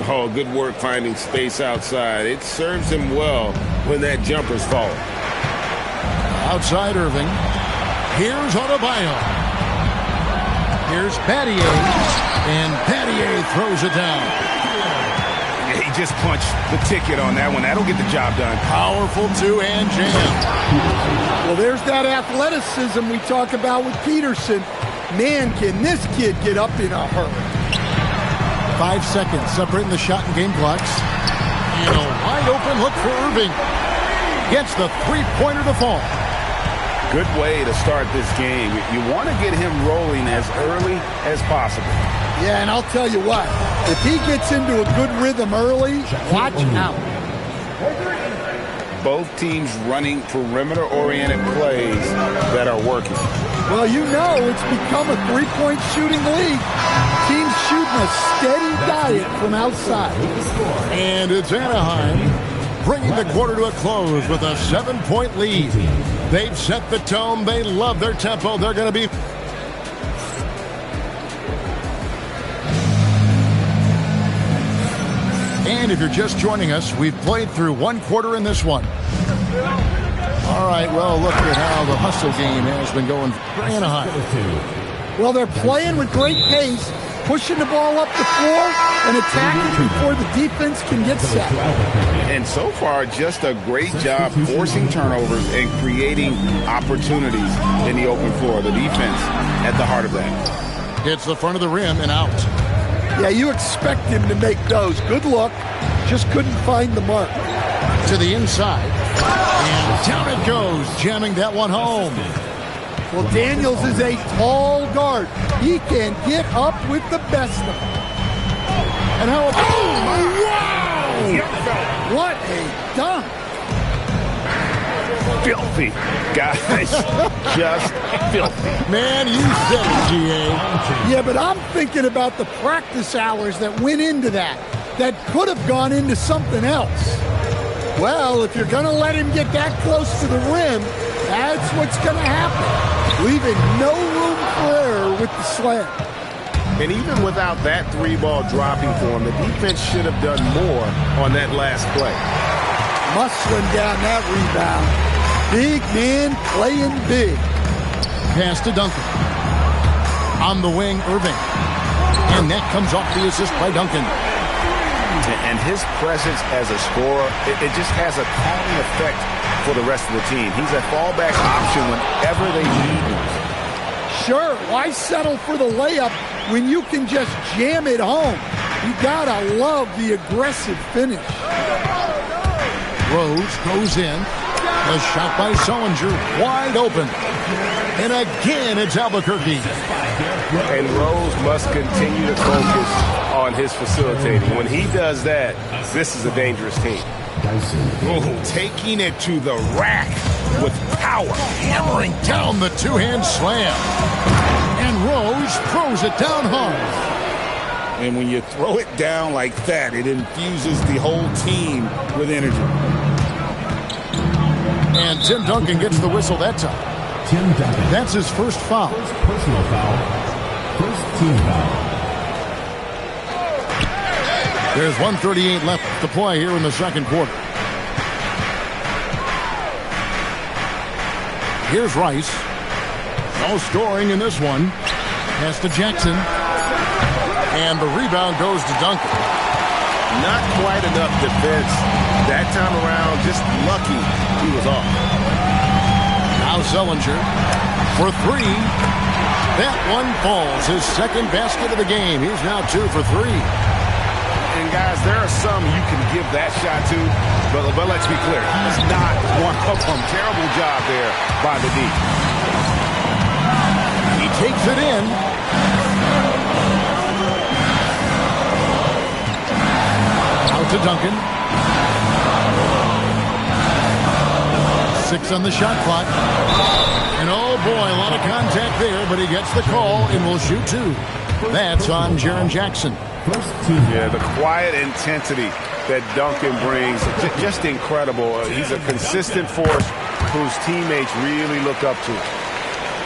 Oh, good work finding space outside. It serves him well when that jumper's falling. Outside Irving. Here's Adebayo. Here's Pattier. And Pattier throws it down. Yeah, he just punched the ticket on that one. That'll get the job done. Powerful two-hand jam. Well, there's that athleticism we talk about with Peterson. Man, can this kid get up in a hurry. 5 seconds separating the shot and game clocks. And a wide open look for Irving. Gets the three-pointer to fall. Good way to start this game. You want to get him rolling as early as possible. Yeah, and I'll tell you what, if he gets into a good rhythm early, watch out. Both teams running perimeter-oriented plays that are working. Well, you know it's become a three-point shooting league. Teams shooting a steady diet from outside. And it's Anaheim bringing the quarter to a close with a 7-point lead. They've set the tone. They love their tempo. They're going to be... And if you're just joining us, we've played through one quarter in this one. All right. right, well, look at how the hustle game has been going for Anaheim. Well, they're playing with great pace, pushing the ball up the floor and attacking before the defense can get set. And so far, just a great job forcing turnovers and creating opportunities in the open floor. The defense at the heart of that. Hits the front of the rim and out. Yeah, you expect him to make those. Good luck. Just couldn't find the mark. To the inside. And down it goes, jamming that one home. Well, Daniels is a tall guard. He can get up with the best of them. And how about... Oh, wow! What a dunk! Filthy, guys. Just filthy. Man, you said it, G.A. Yeah, but I'm thinking about the practice hours that went into that could have gone into something else. Well, if you're going to let him get that close to the rim, that's what's going to happen. Leaving no room for error with the slam. And even without that three-ball dropping for him, the defense should have done more on that last play. Muscling down that rebound. Big man playing big. Pass to Duncan. On the wing, Irving. And that comes off the assist by Duncan. And his presence as a scorer, it just has a calming effect for the rest of the team. He's a fallback option whenever they need him. Sure, why settle for the layup when you can just jam it home? You gotta love the aggressive finish. Rose goes in. A shot by Sullinger, wide open. And again, it's Albuquerque. And Rose must continue to focus on his facilitating. When he does that, this is a dangerous team. Oh, taking it to the rack with power. Hammering down the two-hand slam. And Rose throws it down hard. And when you throw it down like that, it infuses the whole team with energy. And Tim Duncan gets the whistle that time. Tim Duncan. That's his first foul. First personal foul. First team foul. There's 1:38 left to play here in the second quarter. Here's Rice. No scoring in this one. Pass to Jackson. And the rebound goes to Duncan. Not quite enough defense that time around. Just lucky he was off. Now Sullinger for three. That one falls. His second basket of the game. He's now 2 for 3. And guys, there are some you can give that shot to, but let's be clear, he's not one of them. Terrible job there by the D. He takes it in. Out to Duncan. 6 on the shot clock. And oh boy, a lot of contact there, but he gets the call and will shoot 2. That's on Jaren Jackson. Yeah, the quiet intensity that Duncan brings, just incredible. He's a consistent force whose teammates really look up to.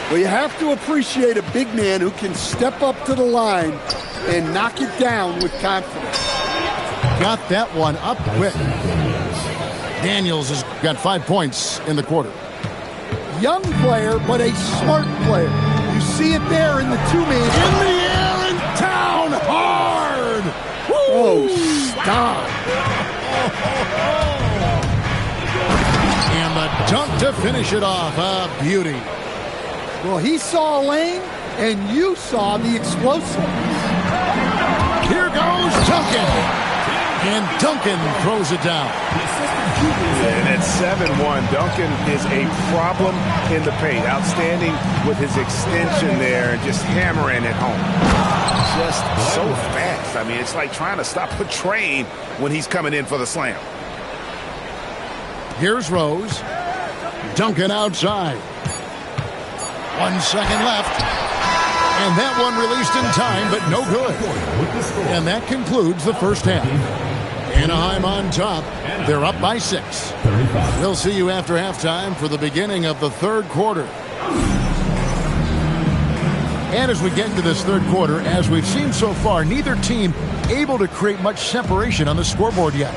Well, you have to appreciate a big man who can step up to the line and knock it down with confidence. Got that one up quick. Daniels has got 5 points in the quarter. Young player, but a smart player. You see it there in the two-man. In the air and down hard. Woo! Oh, stop. And the dunk to finish it off. A beauty. Well, he saw a lane, and you saw the explosiveness. Here goes Duncan. And Duncan throws it down. And at 7-1, Duncan is a problem in the paint. Outstanding with his extension there and just hammering it home. Just so fast. I mean, it's like trying to stop a train when he's coming in for the slam. Here's Rose. Duncan outside. 1 second left. And that one released in time, but no good. And that concludes the first half. Anaheim on top. They're up by 6. We'll see you after halftime for the beginning of the third quarter. And as we get into this third quarter, as we've seen so far, neither team able to create much separation on the scoreboard yet.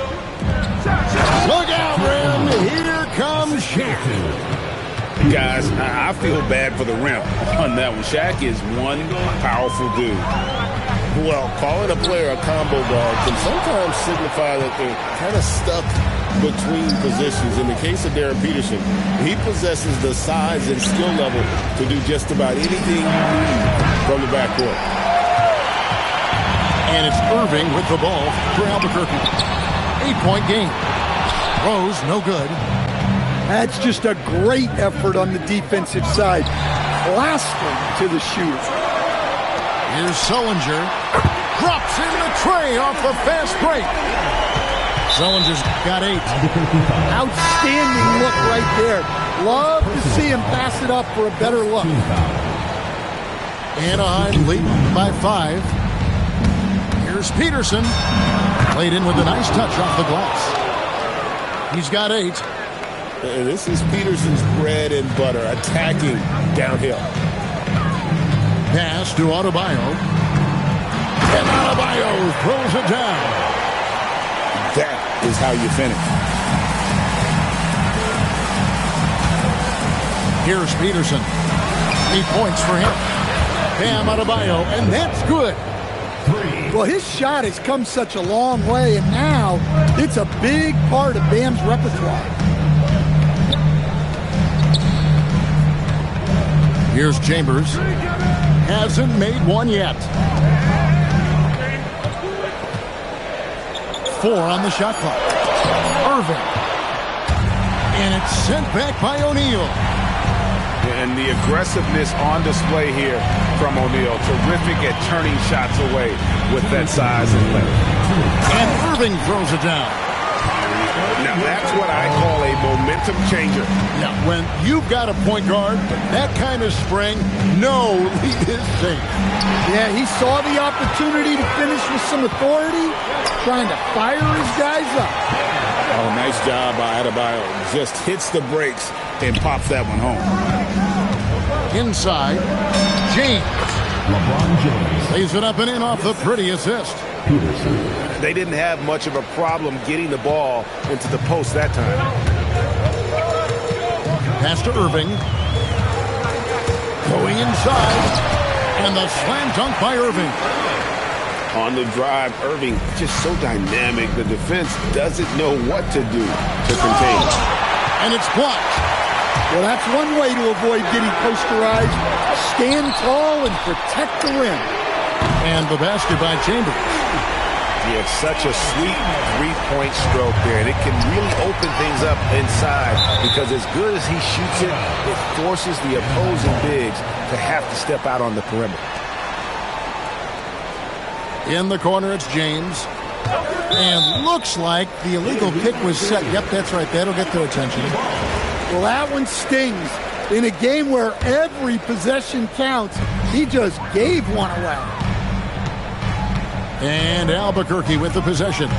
Look out, Rim. Here comes Shaq. Guys, I feel bad for the rim on that one. Shaq is one powerful dude. Well, calling a player a combo guard can sometimes signify that they're kind of stuck between positions. In the case of Darren Peterson, he possesses the size and skill level to do just about anything from the backcourt. And it's Irving with the ball for Albuquerque. 8-point game. Rose, no good. That's just a great effort on the defensive side. Plastering to the shooter. Here's Sullinger. Drops in the tray off the fast break. Sullinger's got 8. Outstanding look right there. Love to see him pass it up for a better look. Anaheim leading by 5. Here's Peterson. Played in with a nice touch off the glass. He's got 8. And this is Peterson's bread and butter, attacking downhill. Pass to Adebayo. And Adebayo throws it down. That is how you finish. Here's Peterson. 8 points for him. Bam Adebayo, and that's good. Well, his shot has come such a long way, and now it's a big part of Bam's repertoire. Here's Chambers. Hasn't made one yet. 4 on the shot clock. Irving. And it's sent back by O'Neal. And the aggressiveness on display here from O'Neal. Terrific at turning shots away with that size and length. And Irving throws it down. Now that's what I call a momentum changer. Now, when you've got a point guard, that kind of spring, no lead is safe. Yeah, he saw the opportunity to finish with some authority, trying to fire his guys up. Oh, nice job by Adebayo. Just hits the brakes and pops that one home. Inside, James. LeBron James. Lays it up and in off the pretty assist. Peterson. They didn't have much of a problem getting the ball into the post that time. Pass to Irving. Going inside. And the slam dunk by Irving. On the drive, Irving just so dynamic. The defense doesn't know what to do to contain it. And it's blocked. Well, that's one way to avoid getting posterized. Stand tall and protect the rim. And the basket by Chambers. He has such a sweet three-point stroke there, and it can really open things up inside because as good as he shoots it, it forces the opposing bigs to have to step out on the perimeter. In the corner, it's James. And looks like the illegal kick was set. Yep, that's right. That'll get their attention. Well, that one stings. In a game where every possession counts, he just gave one away. And Albuquerque with the possession.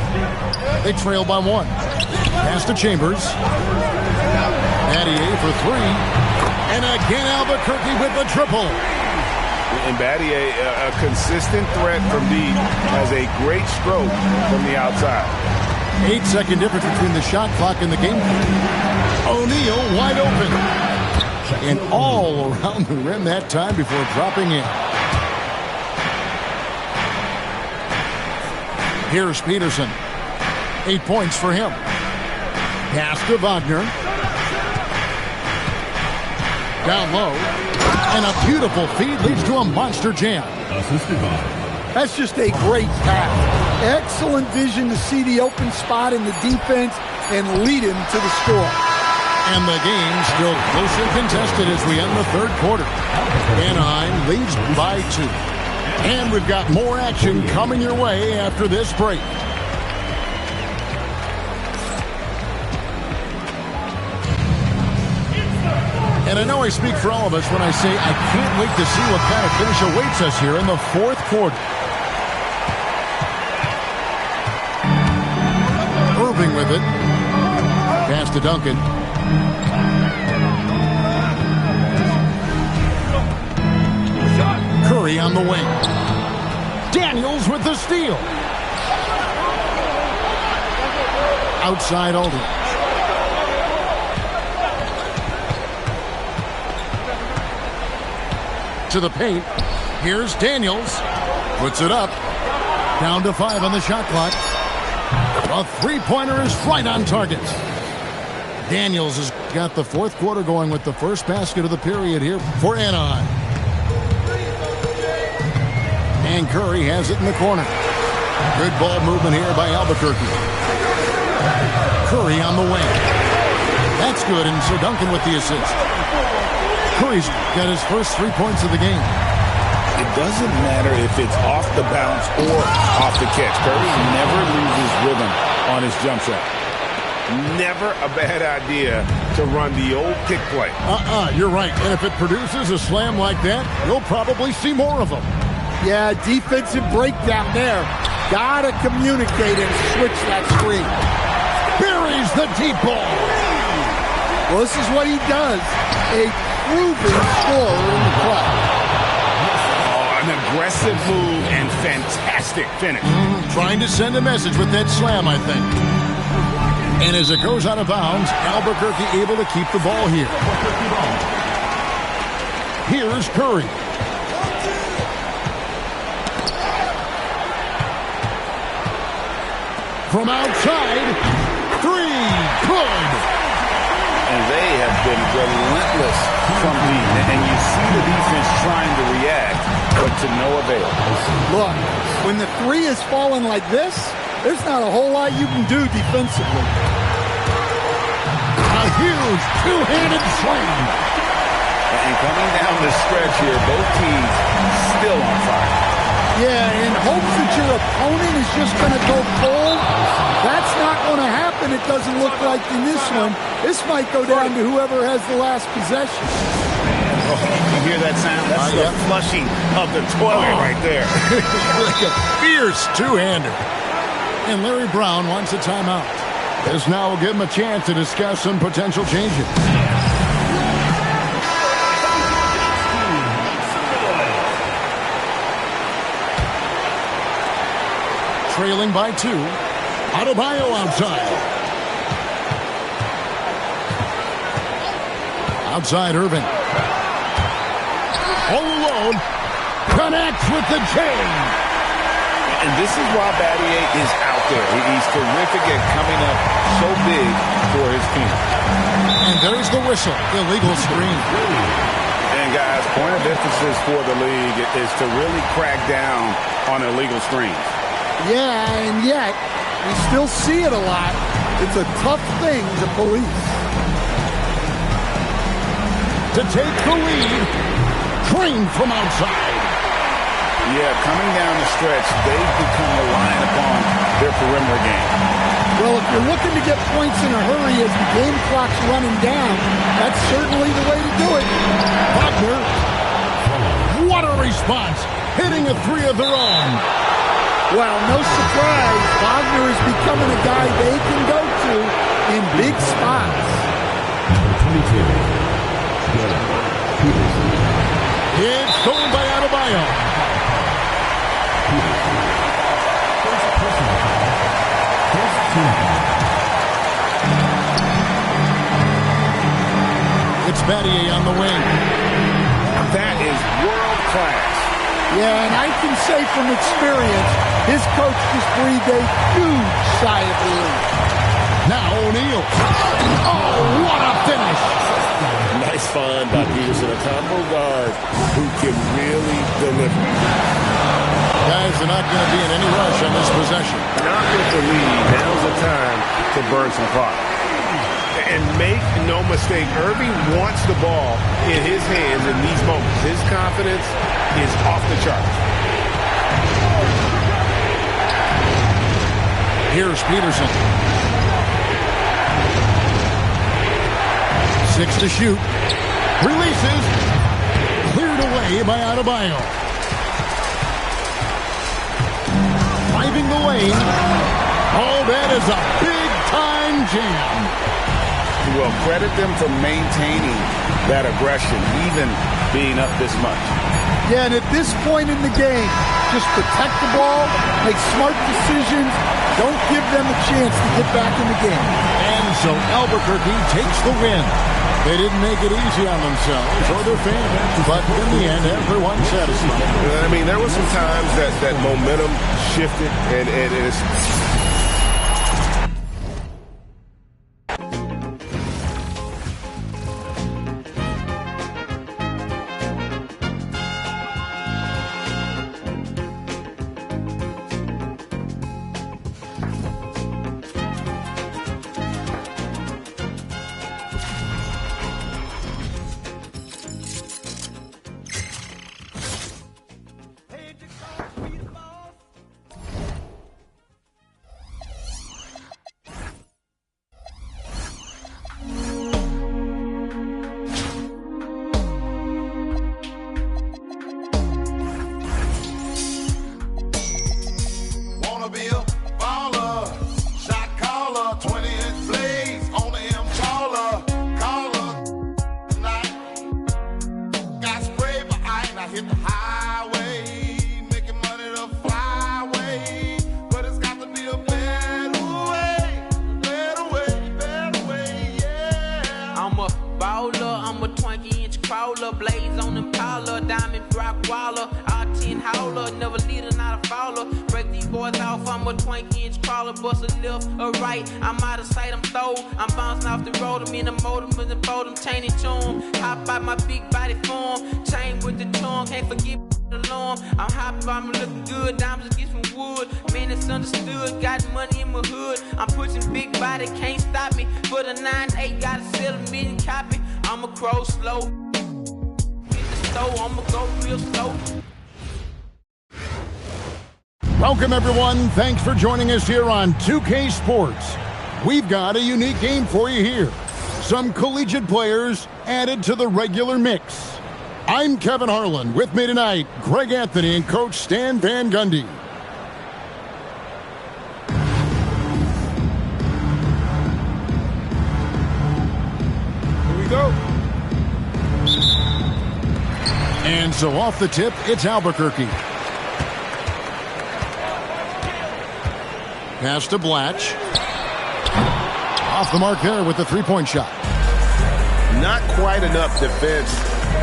They trail by 1. Pass to Chambers. Battier for 3. And again, Albuquerque with the triple. And Battier, a consistent threat from deep, has a great stroke from the outside. 8-second difference between the shot clock and the game clock. O'Neal wide open. And all around the rim that time before dropping in. Here's Peterson. 8 points for him. Pass to Wagner. Down low. And a beautiful feed leads to a monster jam. That's just a great pass. Excellent vision to see the open spot in the defense and lead him to the score. And the game still closely contested as we end the third quarter. Anaheim leads by 2. And we've got more action coming your way after this break. And I know I speak for all of us when I say I can't wait to see what kind of finish awaits us here in the fourth quarter. Irving with it. Pass to Duncan. Curry on the wing. Daniels with the steal. Outside Aldridge. to the paint. Here's Daniels. Puts it up. Down to 5 on the shot clock. A three-pointer is right on target. Daniels has got the fourth quarter going with the first basket of the period here for Anaheim. And Curry has it in the corner. Good ball movement here by Albuquerque. Curry on the wing. That's good, and so Duncan with the assist. Curry's got his first 3 points of the game. It doesn't matter if it's off the bounce or off the catch. Curry never loses rhythm on his jump shot. Never a bad idea to run the old pick play. You're right. And if it produces a slam like that, you'll probably see more of them. Yeah, defensive breakdown there. Gotta communicate and switch that screen. Buries the deep ball. Well, this is what he does. A proven scorer in the club. An aggressive move and fantastic finish. Trying to send a message with that slam, I think. And as it goes out of bounds, Albuquerque able to keep the ball here. Here's Curry. From outside, three, good. And they have been relentless from deep. And you see the defense trying to react, but to no avail. Look, when the three is falling like this, there's not a whole lot you can do defensively. A huge two-handed slam. And coming down the stretch here, both teams still on fire. Yeah, in hopes that your opponent is just going to go cold. That's not going to happen, it doesn't look like in this one. This might go down to whoever has the last possession. Oh, you hear that sound? That's the flushing of the toilet right there. Like a fierce two-hander. And Larry Brown wants a timeout. This now will give him a chance to discuss some potential changes. Trailing by 2. Adebayo outside. Outside Irving. All alone. Connects with the chain. And this is why Battier is out there. He's terrific at coming up so big for his team. And there's the whistle. Illegal screen. And guys, point of emphasis for the league is to really crack down on illegal screens. Yeah, and yet, we still see it a lot. It's a tough thing to police. To take the lead, Crane from outside. Yeah, coming down the stretch, they've become reliant upon their perimeter game. Well, if you're looking to get points in a hurry as the game clock's running down, that's certainly the way to do it. Wagner, what a response, hitting a three of their own. Well, no surprise, Wagner is becoming a guy they can go to in big spots. It's stolen by Adebayo. It's Battier on the wing. That is world class. Yeah, and I can say from experience, his coach just breathed a huge sigh of relief. Now O'Neal. Oh, what a finish. Nice find by Peterson, a combo guard who can really deliver. Guys are not going to be in any rush on this possession. Not with the lead. Now's the time to burn some clock. And make no mistake, Irving wants the ball in his hands in these moments. His confidence is off the charts. Here's Peterson. 6 to shoot. Releases. Cleared away by Adebayo. Driving the lane. Oh, that is a big-time jam. Well, credit them for maintaining that aggression, even being up this much. Yeah, and at this point in the game, just protect the ball, make smart decisions, don't give them a chance to get back in the game. And so Albuquerque takes the win. They didn't make it easy on themselves or their fans, but in the end, everyone's satisfied. I mean, there were some times that momentum shifted, and it's... Welcome, everyone. Thanks for joining us here on 2K Sports. We've got a unique game for you here. Some collegiate players added to the regular mix. I'm Kevin Harlan. With me tonight, Greg Anthony and Coach Stan Van Gundy. Here we go. And so off the tip, it's Albuquerque. Pass to Blatch. Off the mark there with the three-point shot. Not quite enough defense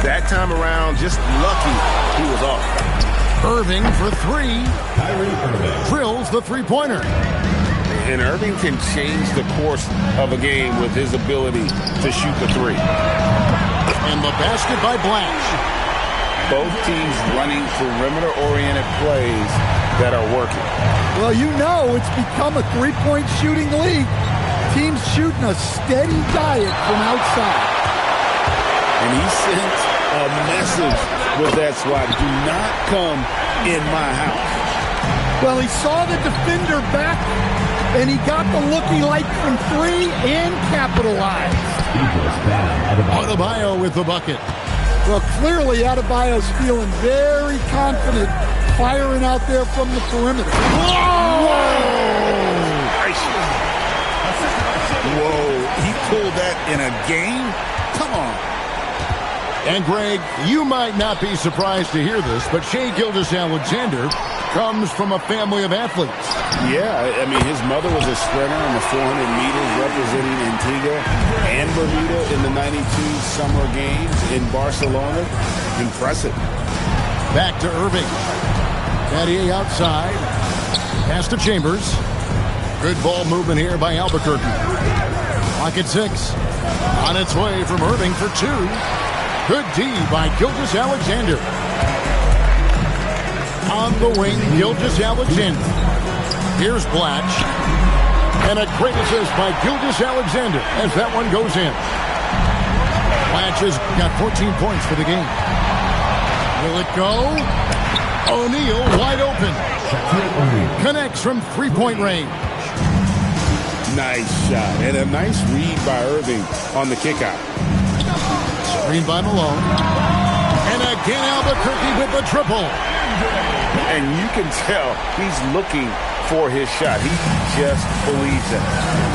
that time around. Just lucky he was off. Irving for three. Drills the three-pointer. And Irving can change the course of a game with his ability to shoot the three. And the basket by Blatch. Both teams running perimeter-oriented plays that are working. Well, you know it's become a three-point shooting league. Teams shooting a steady diet from outside. And he sent a message with that swat. Do not come in my house. Well, he saw the defender back, and he got the look he liked from three and capitalized. Adebayo with the bucket. Well, clearly Adebayo's feeling very confident firing out there from the perimeter. Whoa! Whoa, he pulled that in a game? Come on. And Greg, you might not be surprised to hear this, but Shai Gilgeous-Alexander comes from a family of athletes. Yeah, I mean, his mother was a sprinter in the 400 meters representing Antigua and Bermuda in the 92 Summer Games in Barcelona. Impressive. Back to Irving. Battier outside. Pass to Chambers. Good ball movement here by Albuquerque. Clock at 6. On its way from Irving for two. Good D by Gilgeous-Alexander. On the wing, Gilgeous-Alexander. Here's Blatch. And a great assist by Gilgeous-Alexander as that one goes in. Blatch has got 14 points for the game. Will it go? O'Neal wide open. Connects from three-point range. Nice shot. And a nice read by Irving on the kickout. Screen by Malone. And again Albuquerque with the triple. And you can tell he's looking for his shot. He just believes it.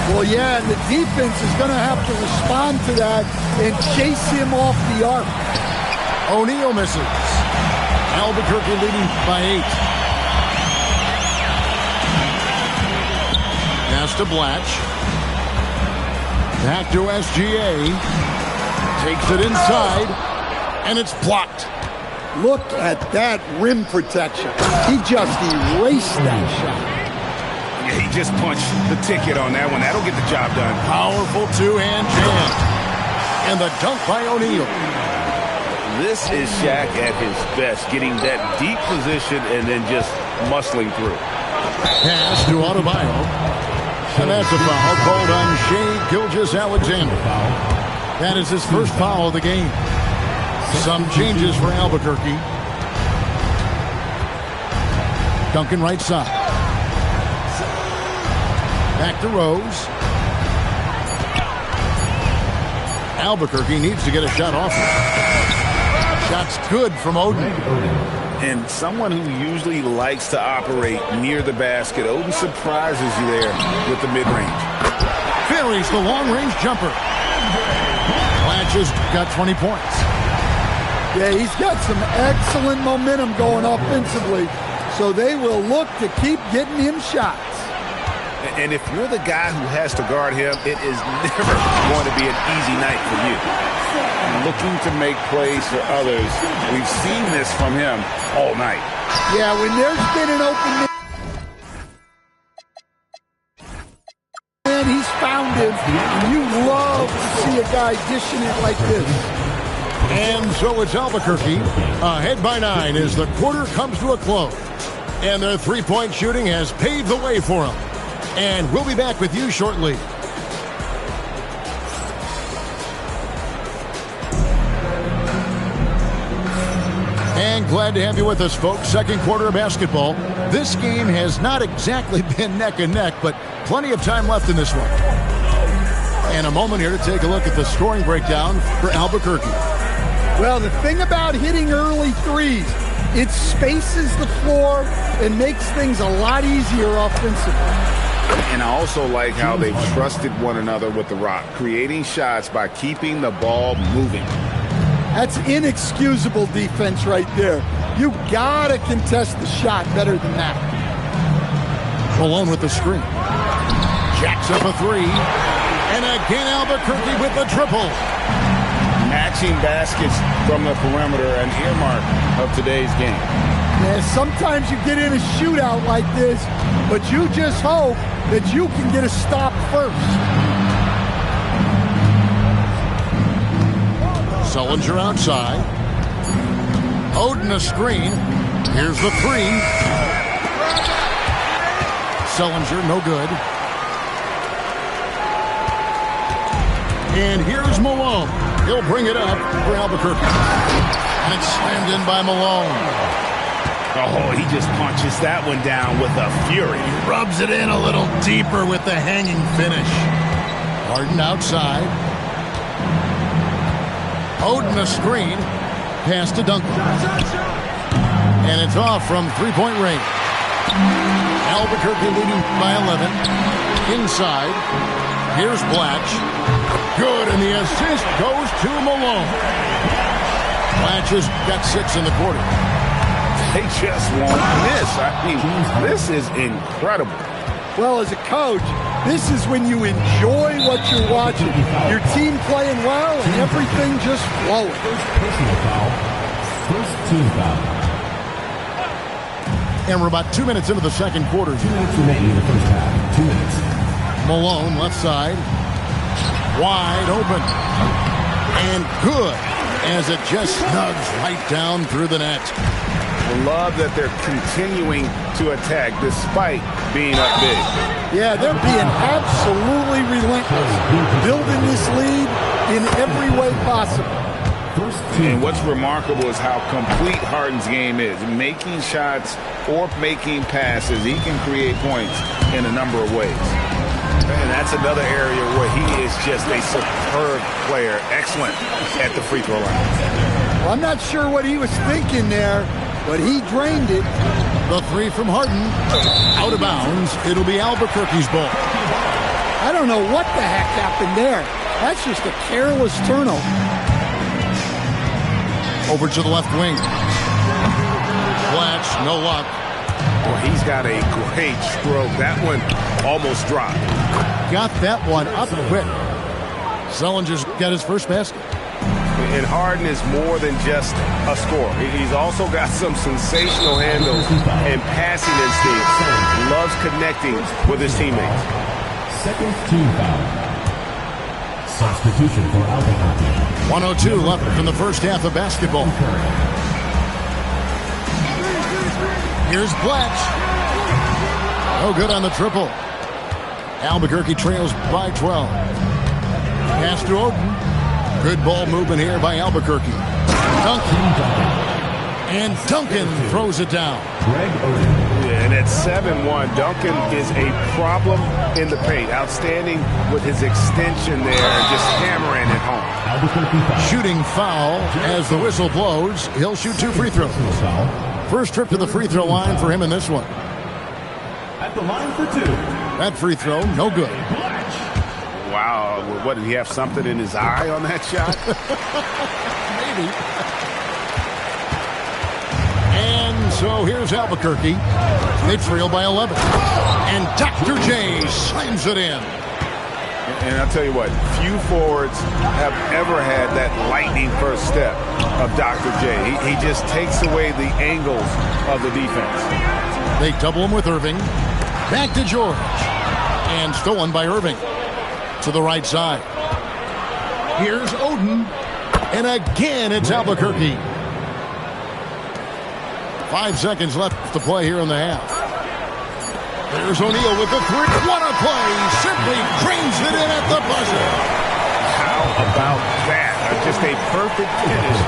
Well, yeah, and the defense is going to have to respond to that and chase him off the arc. O'Neal misses. Albuquerque leading by 8. Pass to Blatch. Back to SGA. Takes it inside, and it's blocked. Look at that rim protection. He just erased that shot. Yeah, he just punched the ticket on that one. That'll get the job done. Powerful two-hand jam. And the dunk by O'Neal. This is Shaq at his best, getting that deep position and then just muscling through. Pass to Adebayo. And that's a foul called on Shai Gilgeous-Alexander. That is his first foul of the game. Some changes for Albuquerque. Duncan right side. Back to Rose. Albuquerque needs to get a shot off. Shot's good from Oden. And someone who usually likes to operate near the basket, Oden surprises you there with the mid-range. Buries the long-range jumper. Blanchard's got 20 points. Yeah, he's got some excellent momentum going offensively, so they will look to keep getting him shots. And if you're the guy who has to guard him, it is never going to be an easy night for you. Looking to make plays for others. We've seen this from him all night. Yeah, when there's been an open man, he's found him. And you love to see a guy dishing it like this. And so it's Albuquerque ahead by 9 as the quarter comes to a close. And their three-point shooting has paved the way for them. And we'll be back with you shortly. And glad to have you with us, folks. Second quarter of basketball. This game has not exactly been neck and neck, but plenty of time left in this one. And a moment here to take a look at the scoring breakdown for Albuquerque. Well, the thing about hitting early threes, it spaces the floor and makes things a lot easier offensively. And I also like how they've trusted one another with the rock, creating shots by keeping the ball moving. That's inexcusable defense right there. You gotta contest the shot better than that. Malone with the screen. Jacks up a three. And again, Albuquerque with the triple. Matching baskets from the perimeter, an earmark of today's game. Yeah, sometimes you get in a shootout like this, but you just hope that you can get a stop first. Sullinger outside. Oden a screen. Here's the three. Sullinger, no good. And here's Malone. He'll bring it up for Albuquerque. And it's slammed in by Malone. Oh, he just punches that one down with a fury. He rubs it in a little deeper with the hanging finish. Harden outside. Oden a screen. Pass to Duncan. And it's off from three-point range. Albuquerque leading by 11. Inside. Here's Blatch. Good, and the assist goes to Malone. Blatch has got 6 in the quarter. They just won't miss. I mean, this is incredible. Well, as a coach, this is when you enjoy what you're watching. Your team playing well and everything just flowing. First personal foul. First team foul. And we're about 2 minutes into the second quarter. 2 minutes remaining in the first half. 2 minutes. Malone, left side. Wide open. And good as it just snugs right down through the net. I love that they're continuing to attack despite being up big. Yeah, they're being absolutely relentless, building this lead in every way possible. And what's remarkable is how complete Harden's game is. Making shots or making passes, he can create points in a number of ways. And that's another area where he is just a superb player. Excellent at the free throw line. Well, I'm not sure what he was thinking there, but he drained it. The three from Harden. Out of bounds. It'll be Albuquerque's ball. I don't know what the heck happened there. That's just a careless turnover. Over to the left wing. Blatch, no luck. Well, he's got a great stroke. That one almost dropped. Got that one up quick. Sullinger's got his first basket. And Harden is more than just a scorer. He's also got some sensational handles and passing instincts. Loves connecting with his teammates. Second team foul. Substitution for Albuquerque. 1:02 left in the first half of basketball. Here's Bletch. No good on the triple. Albuquerque trails by 12. Pass to Oden. Good ball movement here by Albuquerque. Duncan. And Duncan throws it down. Greg Oden. Yeah, and at 7-1, Duncan is a problem in the paint. Outstanding with his extension there and just hammering it home. Shooting foul as the whistle blows. He'll shoot 2 free throws. First trip to the free throw line for him in this one. At the line for 2. That free throw, no good. Wow, what, did he have something in his eye on that shot? Maybe. And so here's Albuquerque. They trail by 11. And Dr. J slams it in. And I'll tell you what, few forwards have ever had that lightning first step of Dr. J. He just takes away the angles of the defense. They double him with Irving. Back to George. And stolen by Irving. To the right side. Here's Oden. And again, it's Albuquerque. 5 seconds left to play here in the half. There's O'Neal with the 3. What a play! Simply drains it in at the buzzer. How about that? Just a perfect finish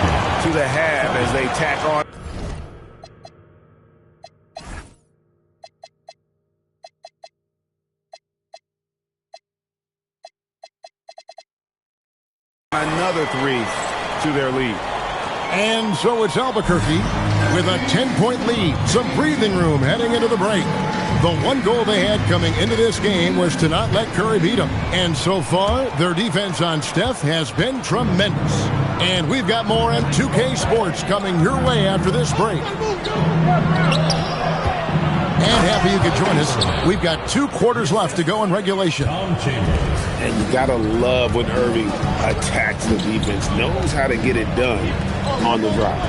to the half as they tack on. Another 3 to their lead. And so it's Albuquerque with a 10-point lead. Some breathing room heading into the break. The one goal they had coming into this game was to not let Curry beat them. And so far, their defense on Steph has been tremendous. And we've got more M2K Sports coming your way after this break. And happy you could join us. We've got 2 quarters left to go in regulation. And you got to love when Irving attacks the defense. Knows how to get it done on the drive.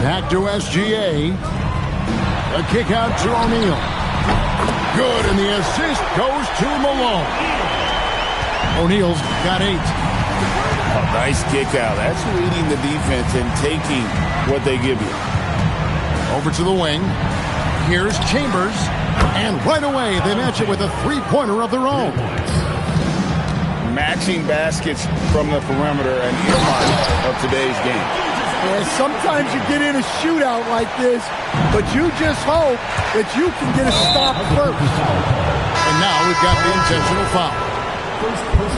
Back to SGA. A kick out to O'Neal. Good, and the assist goes to Malone. O'Neal's got 8. A nice kick out. That's reading the defense and taking what they give you. Over to the wing. Here's Chambers. And right away, they match it with a 3-pointer of their own. Matching baskets from the perimeter and earmark of today's game. Yeah, sometimes you get in a shootout like this, but you just hope that you can get a stop first. And now we've got the intentional foul.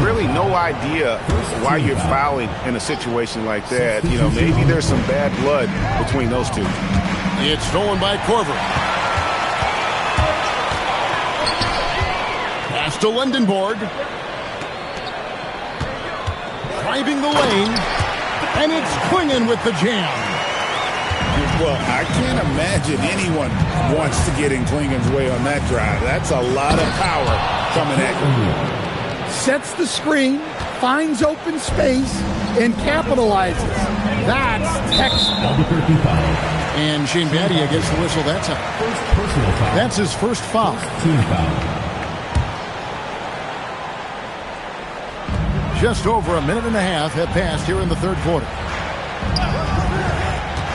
Really no idea why you're fouling in a situation like that. You know, maybe there's some bad blood between those two. It's stolen by Korver. Pass to Lindenborg. Driving the lane. And it's Clingan with the jam. Well, I can't imagine anyone wants to get in Klingan's way on that drive. That's a lot of power coming at you. Sets the screen, finds open space, and capitalizes. That's textbook. And Shane Battier gets the whistle that time. That's his first foul. Team foul. Just over a minute and a half have passed here in the third quarter.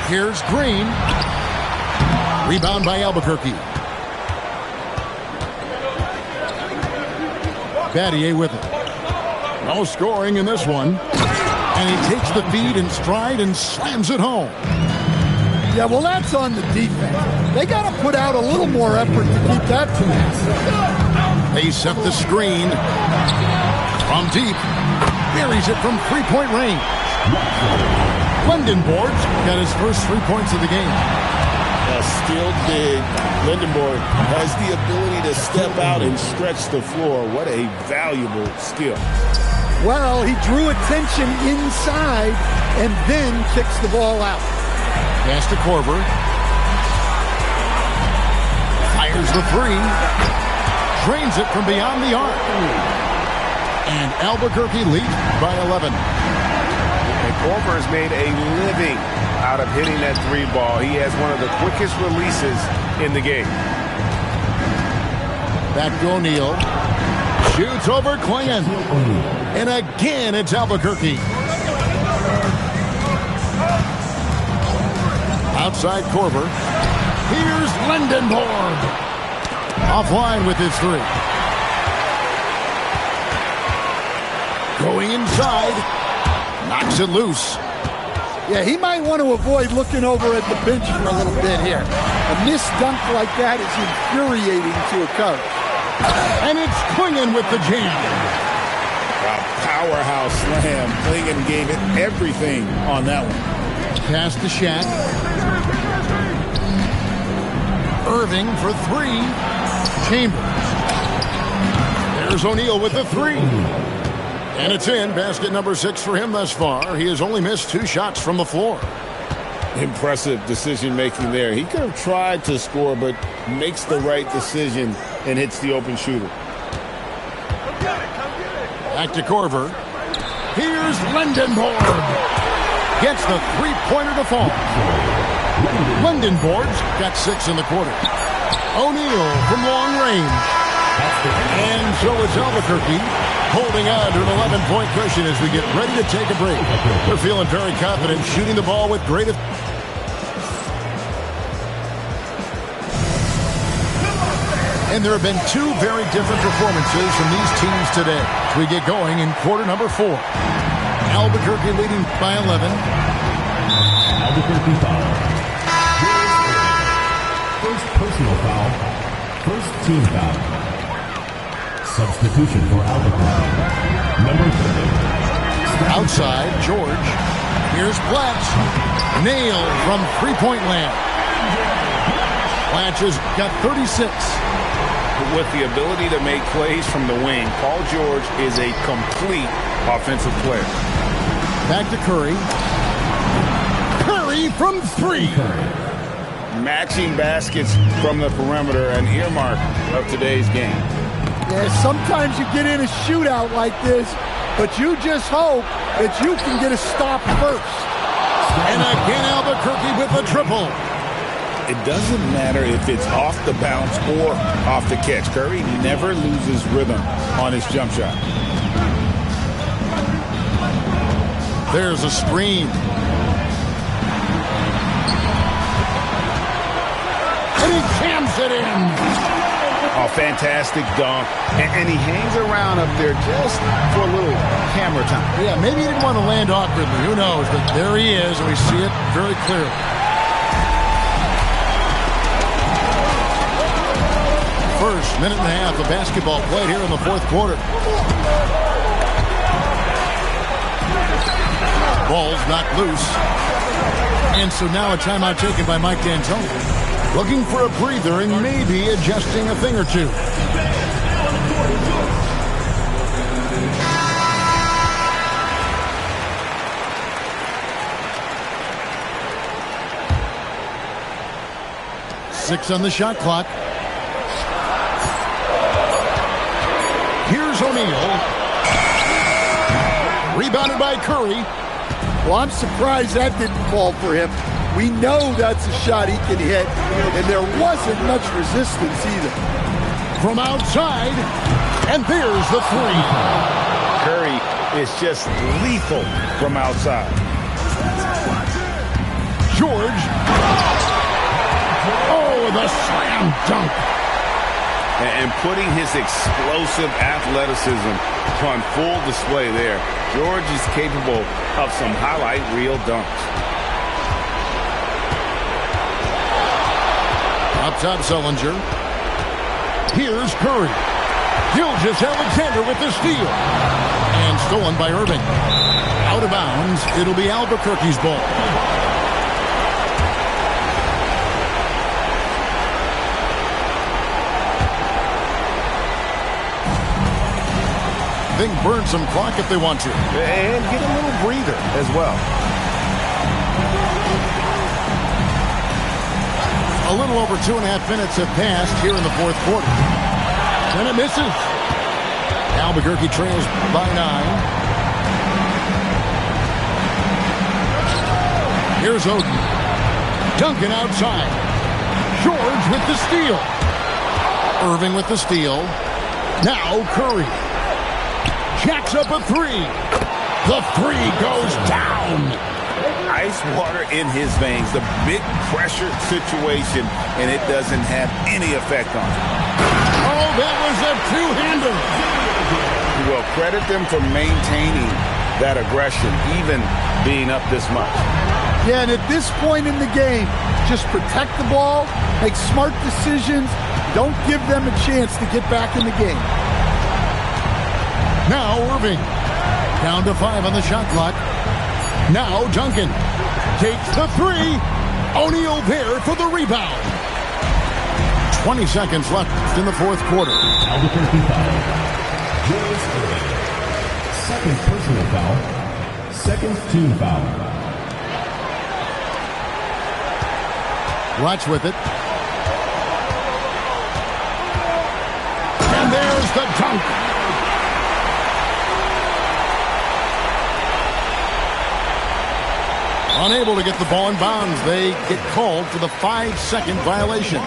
Here's Green. Rebound by Albuquerque. Battier with it. No scoring in this one. And he takes the feed in stride and slams it home. Yeah, well, that's on the defense. They got to put out a little more effort to keep that pass. They set the screen from deep. Buries it from 3-point range. Lindenborg's got his first 3 points of the game. Still big. Lindenborg has the ability to step out and stretch the floor. What a valuable skill. Well, he drew attention inside and then kicks the ball out. Pass to Korver. Fires the 3. Drains it from beyond the arc. And Albuquerque leads by 11. And Korver has made a living out of hitting that three ball. He has one of the quickest releases in the game. Back to O'Neal. Shoots over Klingon. And again, it's Albuquerque. Outside Korver. Here's Lindenborg. Offline with his three. Going inside. Knocks it loose. Yeah, he might want to avoid looking over at the bench for a little bit here. A missed dunk like that is infuriating to a coach. And it's Klingon with the jam. A powerhouse slam. Klingon gave it everything on that one. Pass to Shaq. Irving for three. Chambers. There's O'Neal with the three. And it's in. Basket number 6 for him thus far. He has only missed 2 shots from the floor. Impressive decision-making there. He could have tried to score, but makes the right decision and hits the open shooter. Back to Korver. Here's Lindenborg. Gets the three-pointer to fall. Lindenborg's got 6 in the quarter. O'Neal from long range. And so is Albuquerque, holding on to an 11-point cushion as we get ready to take a break. We're feeling very confident shooting the ball with great... And there have been 2 very different performances from these teams today. We get going in quarter number 4. Albuquerque leading by 11. Albuquerque foul. First personal foul. First team foul. Substitution for Albuquerque. Number 30. Outside, George. Here's Blatch. Nailed from three-point land. Blatch has got 36. With the ability to make plays from the wing, Paul George is a complete offensive player. Back to Curry. Curry from 3. Matching baskets from the perimeter, an earmark of today's game. Yeah, sometimes you get in a shootout like this, but you just hope that you can get a stop first. And again, Albuquerque with a triple. It doesn't matter if it's off the bounce or off the catch. Curry never loses rhythm on his jump shot. There's a screen. And he jams it in. A fantastic dunk. And he hangs around up there just for a little camera time. Yeah, maybe he didn't want to land awkwardly. Who knows? But there he is, and we see it very clearly. First minute and a half of basketball played here in the fourth quarter. Ball's knocked loose. And so now a timeout taken by Mike D'Antoni. Looking for a breather and maybe adjusting a thing or two. Six on the shot clock. Here's O'Neal. Rebounded by Curry. Well, I'm surprised that didn't fall for him. We know that's a shot he can hit, and there wasn't much resistance either. From outside, and there's the three. Curry is just lethal from outside. George. Oh, the slam dunk. And putting his explosive athleticism on full display there. George is capable of some highlight reel dunks. Up top, Sullinger. Here's Curry. Gilgeous-Alexander with the steal. And stolen by Irving. Out of bounds. It'll be Albuquerque's ball. They can burn some clock if they want to. And get a little breather as well. A little over 2.5 minutes have passed here in the fourth quarter. And it misses. Albuquerque trails by 9. Here's Oden. Duncan outside. George with the steal. Irving with the steal. Now Curry. Jacks up a three. The three goes down. Ice water in his veins. The big pressure situation, and it doesn't have any effect on him. Oh, that was a two-hander. Well, credit them for maintaining that aggression, even being up this much. Yeah, and at this point in the game, just protect the ball, make smart decisions, don't give them a chance to get back in the game. Now Irving. Down to 5 on the shot clock. Now Duncan takes the three. O'Neal there for the rebound. 20 seconds left in the fourth quarter. Foul 55. Julius Irving. Second personal foul. Second team foul. Watch with it. And there's the dunk. Unable to get the ball in bounds. They get called for the 5-second violation.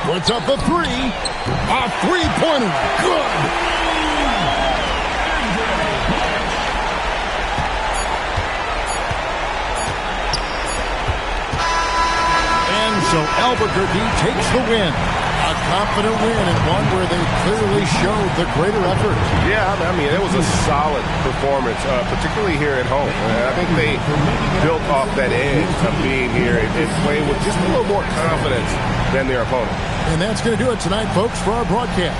Puts up the three. A three-pointer. Good. And so Albuquerque takes the win. A confident win, and one where they clearly showed the greater effort. Yeah, I mean, it was a solid performance, particularly here at home. I think they built off that edge of being here and playing with just a little more confidence than their opponent. And that's going to do it tonight, folks, for our broadcast.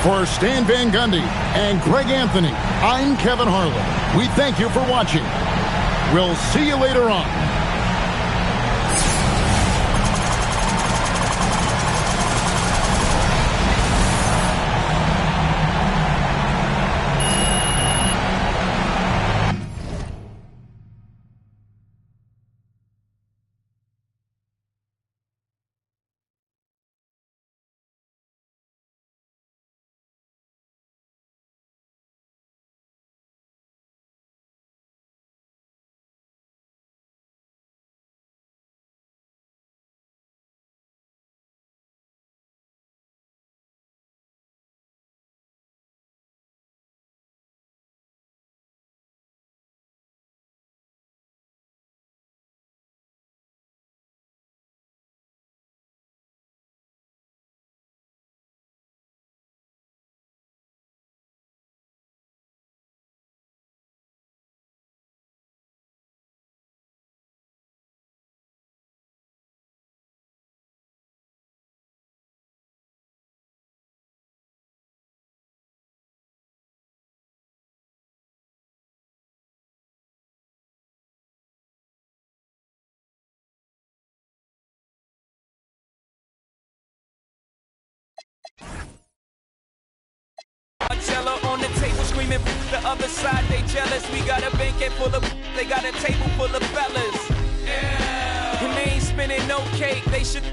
For Stan Van Gundy and Greg Anthony, I'm Kevin Harlan. We thank you for watching. We'll see you later on. Marcella on the table screaming, the other side they jealous. We got a banquet full of, they got a table full of fellas. Yeah. And they ain't spinning no cake, they should.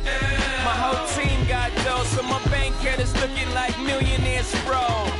Yeah. My whole team got dough, so my bank account is looking like millionaire sprawl.